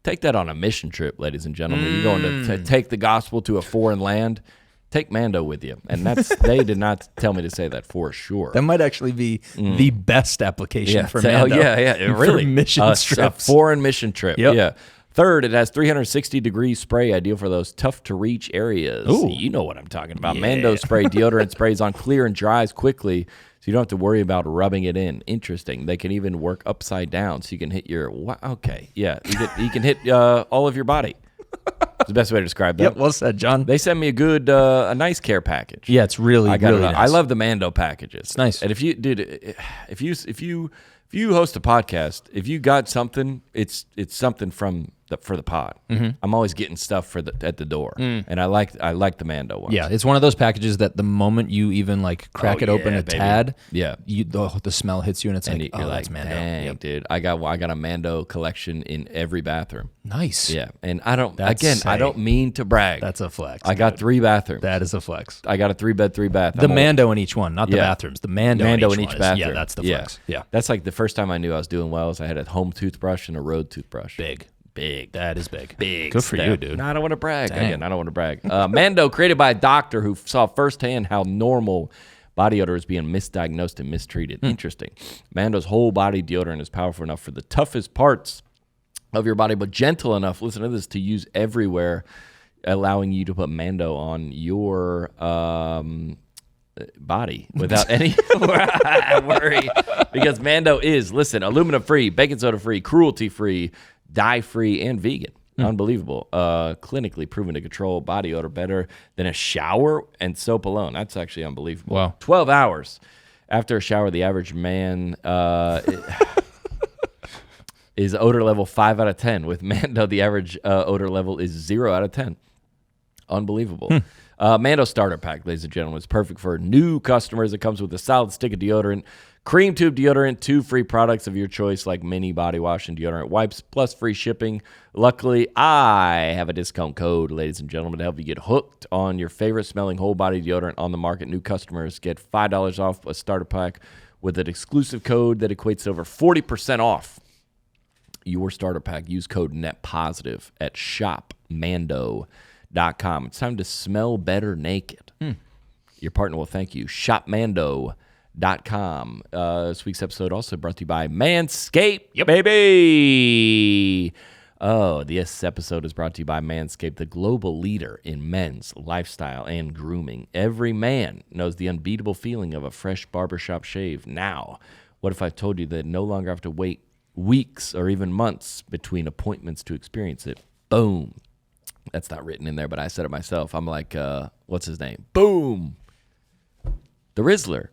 Take that on a mission trip, ladies and gentlemen. You're going to take the gospel to a foreign land. Take Mando with you. And they did not tell me to say that for sure. That might actually be the best application for Mando. It really. For mission A trips. foreign mission trip. Yep. Yeah. Third, it has 360-degree spray, ideal for those tough-to-reach areas. Ooh. You know what I'm talking about. Mando spray deodorant sprays on clear and dries quickly, so you don't have to worry about rubbing it in. Interesting. They can even work upside down, so you can hit your... Okay, yeah. You can hit all of your body. It's the best way to describe that. Yep, well said, John. They sent me a nice care package. Yeah, it's really, really nice. I love the Mando packages. It's nice. And if you host a podcast, if you got something, it's something for the pod. I'm always getting stuff at the door, and I like the Mando ones. Yeah, it's one of those packages that the moment you even like crack it open a baby. tad, the smell hits you, and it's and like, you're that's like, Mando. dang, Yep. dude, I got a Mando collection in every bathroom. Nice. Yeah, and I don't That's I don't mean to brag. That's a flex. I got 3 bathrooms. That is a flex. I got a 3-bed, 3-bath. The Mando in each one, not the bathrooms. The Mando in each one bathroom. Yeah, that's the flex. Yeah. That's like the first time I knew I was doing well is I had a home toothbrush and a road toothbrush. Big. That is big. Good for you, dude. No, I don't want to brag. Dang. Again, I don't want to brag. Mando, created by a doctor who saw firsthand how normal body odor is being misdiagnosed and mistreated. Interesting. Mando's whole body deodorant is powerful enough for the toughest parts of your body, but gentle enough, listen to this, to use everywhere, allowing you to put Mando on your body without any worry, because Mando is, listen, aluminum free, baking soda free, cruelty free, dye free, and vegan. Unbelievable. Clinically proven to control body odor better than a shower and soap alone. That's actually unbelievable. Wow. 12 hours after a shower, the average man is odor level 5 out of 10. With Mando, the average odor level is 0 out of 10. Unbelievable. Mando starter pack, ladies and gentlemen, is perfect for new customers. It comes with a solid stick of deodorant, cream tube deodorant, 2 free products of your choice like mini body wash and deodorant wipes, plus free shipping. Luckily, I have a discount code, ladies and gentlemen, to help you get hooked on your favorite smelling whole body deodorant on the market. New customers get $5 off a starter pack with an exclusive code that equates to over 40% off your starter pack. Use code NETPOSITIVE at shopmando.com. It's time to smell better naked. Your partner will thank you. Shopmando.com. This week's episode also brought to you by Manscaped, baby. Oh, this episode is brought to you by Manscaped, the global leader in men's lifestyle and grooming. Every man knows the unbeatable feeling of a fresh barbershop shave. Now, what if I told you that no longer have to wait weeks or even months between appointments to experience it? Boom. That's not written in there, but I said it myself. I'm like, what's his name? Boom. The Rizzler.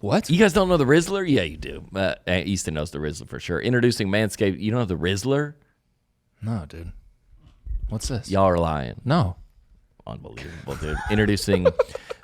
What? You guys don't know the Rizzler? Yeah, you do. Easton knows the Rizzler for sure. Introducing Manscaped. You don't know the Rizzler? No, dude. What's this? Y'all are lying. No. Unbelievable, dude. Introducing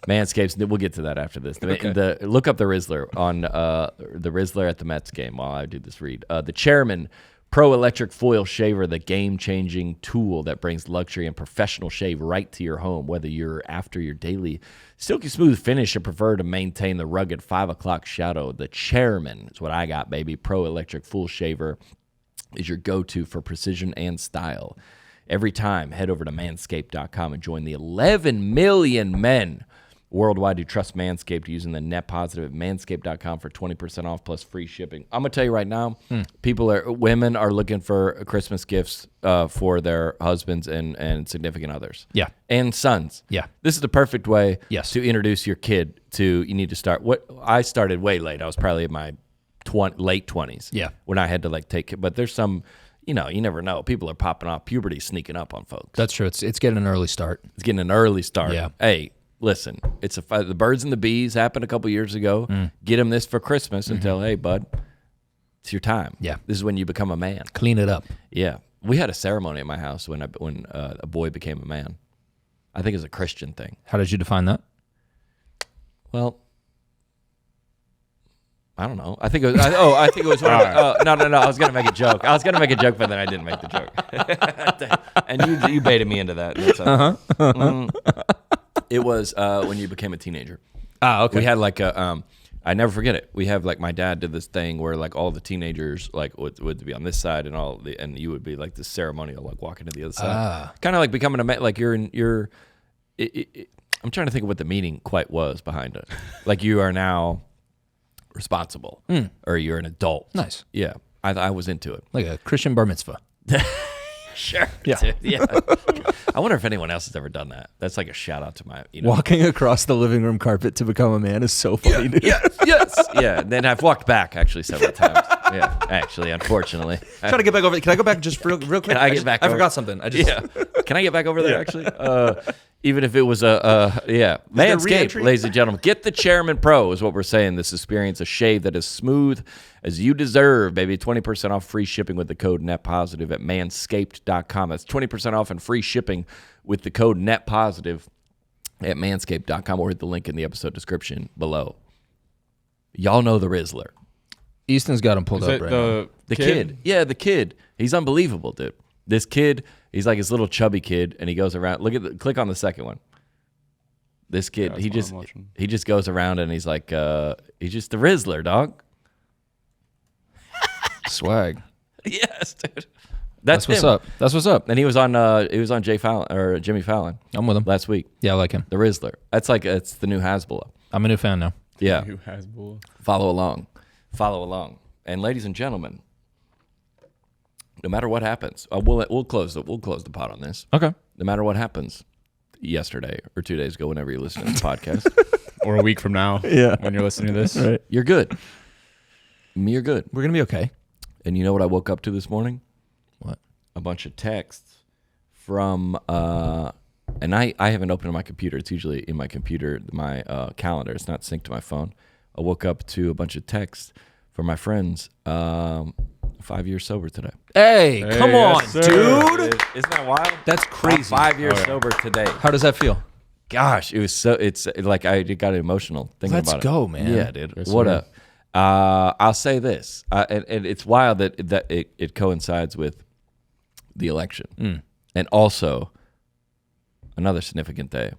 Manscaped. We'll get to that after this. Okay. Look up the Rizzler on the Rizzler at the Mets game while I do this read. The Chairman Pro Electric Foil Shaver, the game-changing tool that brings luxury and professional shave right to your home, whether you're after your daily silky smooth finish or prefer to maintain the rugged 5 o'clock shadow. The Chairman is what I got, baby. Pro Electric Full Shaver is your go-to for precision and style. Every time, head over to manscaped.com and join the 11 million men worldwide who trust Manscaped using the net positive at manscaped.com for 20% off plus free shipping. I'm going to tell you right now, women are looking for Christmas gifts for their husbands and significant others. Yeah. And sons. Yeah. This is the perfect way Yes. to introduce your kid to, you need to start. I started way late. I was probably in my late 20s. Yeah. When I had to take it. But there's some, you never know. People are popping off. Puberty sneaking up on folks. That's true. It's getting an early start. It's getting an early start. Yeah. Hey, listen, the birds and the bees happened a couple years ago. Get them this for Christmas and tell, hey, bud, it's your time. Yeah. This is when you become a man. Clean it up. Yeah. We had a ceremony at my house when a boy became a man. I think it's a Christian thing. How did you define that? Well, I don't know. I think it was. I think it was. No. I was gonna make a joke. But then I didn't make the joke. And you baited me into that. It was when you became a teenager. Ah, okay. We had I never forget it. We have my dad did this thing where all the teenagers would be on this side and you would be this ceremonial walking to the other side. Kind of becoming a man. I'm trying to think of what the meaning quite was behind it. You are now responsible or you're an adult. Nice. Yeah. I was into it. Like a Christian bar mitzvah. Sure. Yeah. Dude, yeah. I wonder if anyone else has ever done that. That's a shout out to my, Walking across the living room carpet to become a man is so funny, dude. Yes. Yeah. And then I've walked back actually several times. Yeah. Actually, unfortunately. Try to get back over. Can I go back just real quick? Can I get back? I forgot something. Can I get back over there? Actually, even if it was Manscaped, ladies and gentlemen, get the Chairman Pro is what we're saying. This experience a shave that is smooth as you deserve, baby. 20% off free shipping with the code NETPOSITIVE at manscaped.com. That's 20% off and free shipping with the code NETPOSITIVE at manscaped.com, or hit the link in the episode description below. Y'all know the Rizzler. Easton's got him pulled up right now. The kid. Yeah, the kid. He's unbelievable, dude. This kid, he's like this little chubby kid, and he goes around. Click on the second one. This kid, he just goes around and he's he's just the Rizzler, dog. Swag. Yes, dude. That's what's up. That's what's up. And he was on Jay Fallon or Jimmy Fallon. I'm with him last week. Yeah, I like him. The Rizzler. That's it's the new Hasbulla. I'm a new fan now. Yeah. New Hasbulla. Follow along. And ladies and gentlemen, no matter what happens, we'll close the pot on this. Okay. No matter what happens, yesterday or 2 days ago, whenever you listen to this podcast, or a week from now, yeah, when you're listening to this, right. You're good. You're good. We're gonna be okay. And you know what I woke up to this morning? What? A bunch of texts from and I haven't opened my computer. It's usually in my computer, my calendar. It's not synced to my phone. I woke up to a bunch of texts from my friends. 5 years sober today. Hey, come on, sir. dude! Isn't that wild? That's crazy. 5 years sober today. How does that feel? Gosh, it's I got emotional thinking about it. Let's go, man. Yeah, dude. I'll say this, and it's wild that it coincides with the election, and also another significant day.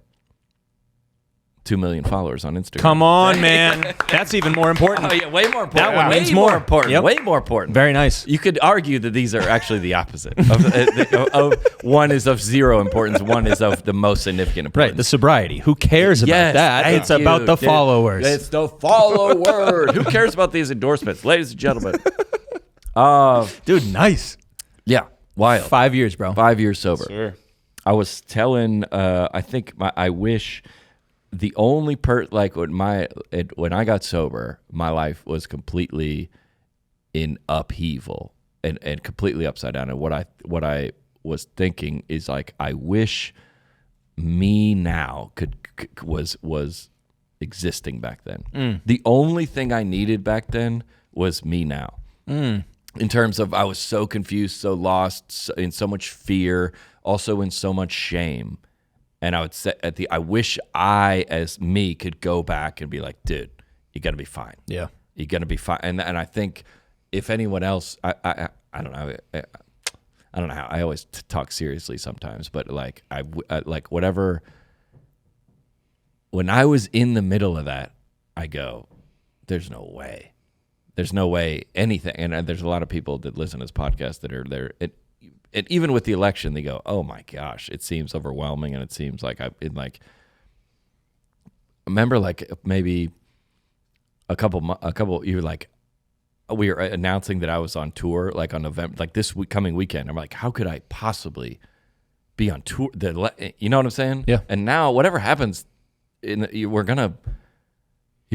2 million followers on Instagram. Come on, man. That's even more important. Oh, yeah, way more important. That one means way more important. Yep. Way more important. Very nice. You could argue that these are actually the opposite. Of one is of zero importance. One is of the most significant importance. Right. The sobriety. Who cares about that? Thank It's about you, the dude. followers. It's the follower. Who cares about these endorsements, ladies and gentlemen? Dude, nice. Yeah, wild. 5 years, bro. 5 years sober. Sure. I was telling. I wish. The only when I got sober, my life was completely in upheaval and completely upside down. And what I was thinking is I wish me now was existing back then. The only thing I needed back then was me now. In terms of I was so confused, so lost, in so much fear, also in so much shame. And I would say I wish I, as me, could go back and be like, dude, you got to be fine. Yeah. You're going to be fine. And I think if anyone else, I don't know. I don't know how. I always talk seriously sometimes, but like like whatever. When I was in the middle of that, I go, there's no way. There's no way anything. And there's a lot of people that listen to this podcast that are there. And even with the election, they go, oh my gosh, it seems overwhelming. And it seems like remember like maybe a couple, you were like, we were announcing that I was on tour, like on November, like this coming weekend. I'm like, how could I possibly be on tour? You know what I'm saying? Yeah. And now whatever happens, your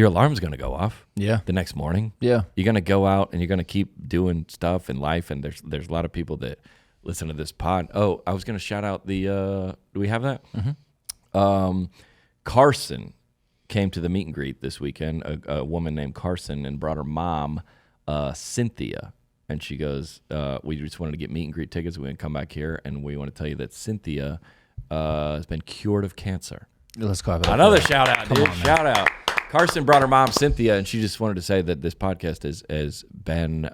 alarm's going to go off. Yeah. The next morning. Yeah. You're going to go out and you're going to keep doing stuff in life. And there's a lot of people that listen to this pod. Oh, I was going to shout out the, do we have that? Mm-hmm. Carson came to the meet and greet this weekend, a woman named Carson, and brought her mom, Cynthia. And she goes, we just wanted to get meet and greet tickets. We want to come back here. And we want to tell you that Cynthia has been cured of cancer. Let's go. Another shout out, dude. Shout out. Carson brought her mom, Cynthia, and she just wanted to say that this podcast has been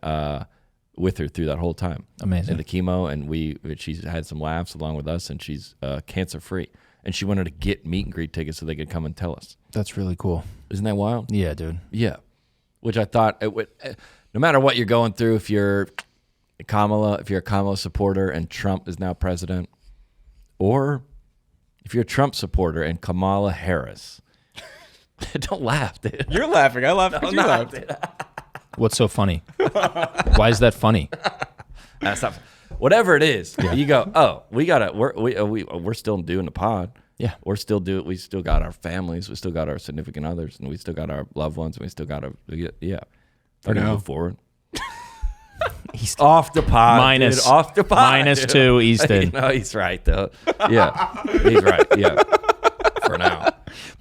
with her through that whole time. Amazing. And the chemo, and she's had some laughs along with us, and she's cancer-free. And she wanted to get meet and greet tickets so they could come and tell us. That's really cool. Isn't that wild? Yeah, dude. Yeah. Which I thought, no matter what you're going through, if you're a Kamala supporter and Trump is now president, or if you're a Trump supporter and Kamala Harris, don't laugh, dude. You're laughing. I laughed because you laughed. What's so funny? Why is that funny? That's not, whatever it is, you go, oh, we're still doing the pod. Yeah. We still got our families. We still got our significant others, and we still got our loved ones, and we still got we're going to move forward. Off the pod, minus, dude. Off the pod. -2 Easton. No, he's right, though. Yeah, he's right. Yeah, for now.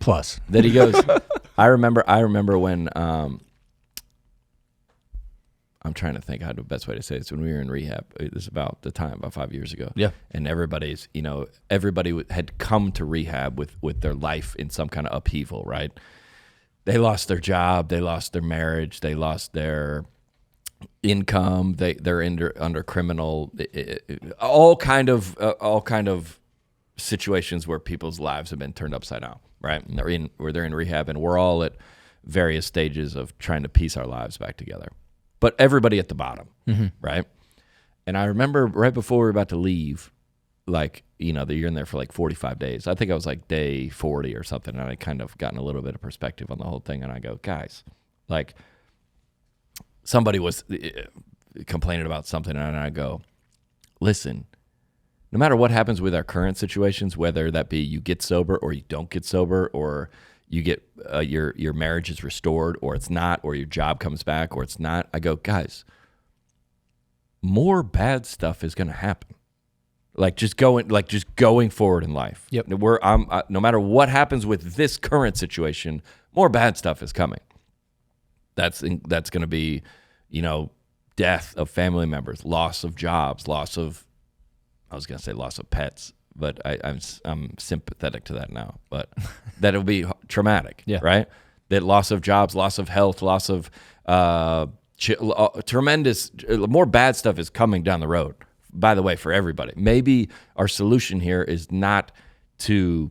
Plus. Then he goes, I remember when, I'm trying to think how the best way to say this. When we were in rehab, it was about 5 years ago. Yeah. And everybody had come to rehab with their life in some kind of upheaval, right? They lost their job, they lost their marriage, they lost their income, they're under criminal, all kind of situations where people's lives have been turned upside down, right? And they're in rehab, and we're all at various stages of trying to piece our lives back together. But everybody at the bottom, right? And I remember right before we were about to leave, like, you're in there for like 45 days. I think I was like day 40 or something, and I kind of gotten a little bit of perspective on the whole thing. And I go, guys, like, somebody was complaining about something, and I go, listen, no matter what happens with our current situations, whether that be you get sober or you don't get sober, or you get your marriage is restored or it's not, or your job comes back or it's not, I go, guys, more bad stuff is going to happen. Just going forward in life. Yep. No matter what happens with this current situation, more bad stuff is coming. That's going to be, death of family members, loss of jobs, loss of pets, but I'm sympathetic to that now. But that it'll be traumatic, right? That loss of jobs, loss of health, loss of tremendous, more bad stuff is coming down the road. By the way, for everybody, maybe our solution here is not to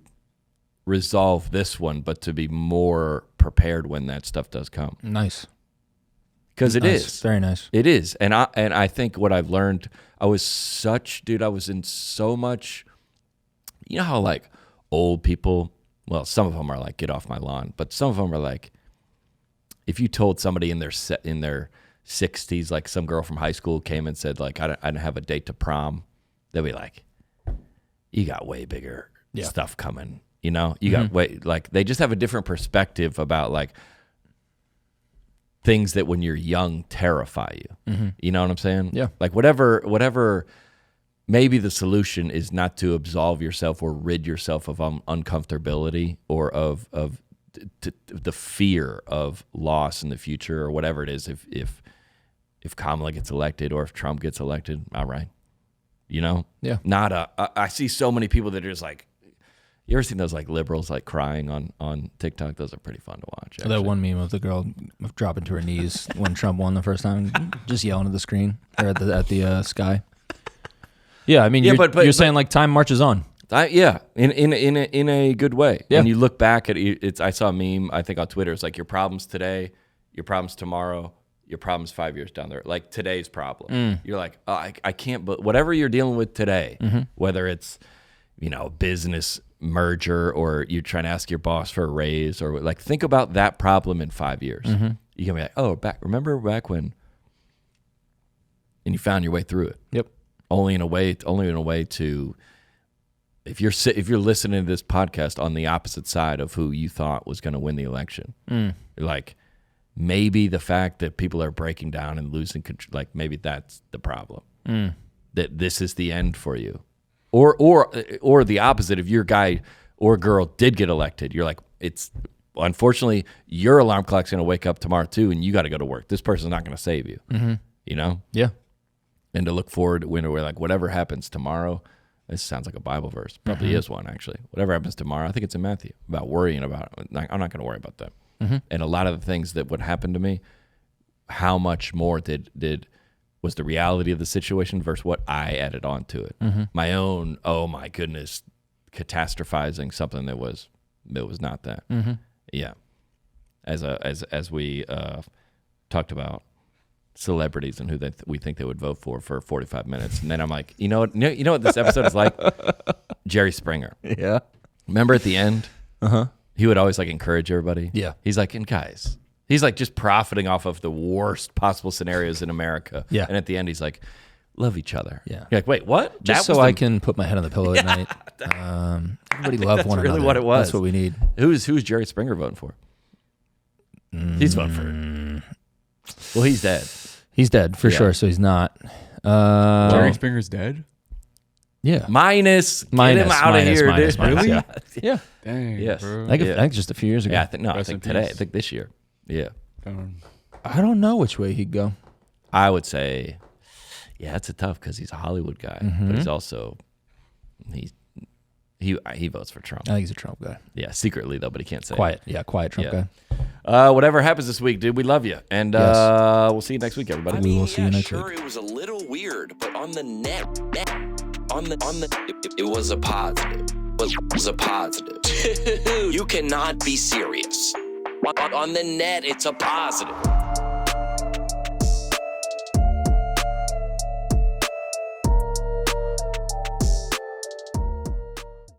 resolve this one, but to be more prepared when that stuff does come. Nice. Because it is very nice. It is, and I think what I've learned, I was in so much. You know how like old people, well, some of them are like, get off my lawn, but some of them are like, if you told somebody in their 60s, like some girl from high school came and said like, I didn't have a date to prom, they'll be like, you got way bigger stuff coming. You got way, like, they just have a different perspective about like things that when you're young terrify you. You know what I'm saying? Yeah. Like whatever, maybe the solution is not to absolve yourself or rid yourself of uncomfortability or of the fear of loss in the future or whatever it is. If Kamala gets elected or if Trump gets elected, all right. Yeah. I see so many people that are just like, you ever seen those like liberals like crying on TikTok? Those are pretty fun to watch. Actually. That one meme of the girl dropping to her knees when Trump won the first time, just yelling at the screen or at the sky. Yeah, I mean, you're saying like time marches on. In a good way. Yeah. And you look back at it. I saw a meme I think on Twitter. It's like your problems today, your problems tomorrow, your problems 5 years down there. Like today's problem. You're like, oh, I can't. But whatever you're dealing with today, whether it's business merger or you're trying to ask your boss for a raise or like think about that problem in 5 years. You can be like, oh, remember back when, and you found your way through it. Yep. Only in a way to, if you're listening to this podcast on the opposite side of who you thought was going to win the election, you're like, maybe the fact that people are breaking down and losing control, like maybe that's the problem. That this is the end for you. Or the opposite, if your guy or girl did get elected, you're like, it's unfortunately your alarm clock's going to wake up tomorrow too, and you got to go to work. This person's not going to save you. Yeah. And to look forward when we're like, whatever happens tomorrow. This sounds like a Bible verse. Probably is one actually. Whatever happens tomorrow, I think it's in Matthew about worrying about it. I'm not going to worry about that. And a lot of the things that would happen to me, how much more was the reality of the situation versus what I added on to it. My own, oh my goodness, catastrophizing something that was not that. Yeah. As we talked about celebrities and who we think they would vote for 45 minutes. And then I'm like, you know what this episode is like? Jerry Springer. Yeah. Remember at the end? He would always like encourage everybody. Yeah. He's like, and guys, he's like just profiting off of the worst possible scenarios in America. Yeah. And at the end, he's like, love each other. Yeah. You're like, wait, what? Just so I can put my head on the pillow at night. Everybody love one another. That's really what it was. That's what we need. Who's Jerry Springer voting for? He's voting for. Well, he's dead. He's dead for sure, so he's not. Jerry Springer's dead? Yeah. Minus. Get him out of here, dude. Really? Yeah. Dang, Yes. bro. I think just a few years ago. Yeah, I think today. I peace. think this year. Yeah. I don't know which way he'd go. I would say, yeah, it's a tough because he's a Hollywood guy, but he's also he votes for Trump. I think he's a Trump guy. Yeah, secretly though, but he can't say quiet. it. Yeah, quiet Trump guy. Whatever happens this week, dude, we love you, and Yes. we'll see you next week, everybody. We will see you next week. It was a little weird, but on the net, it was a positive. It was a positive. You cannot be serious. On the net, it's a positive.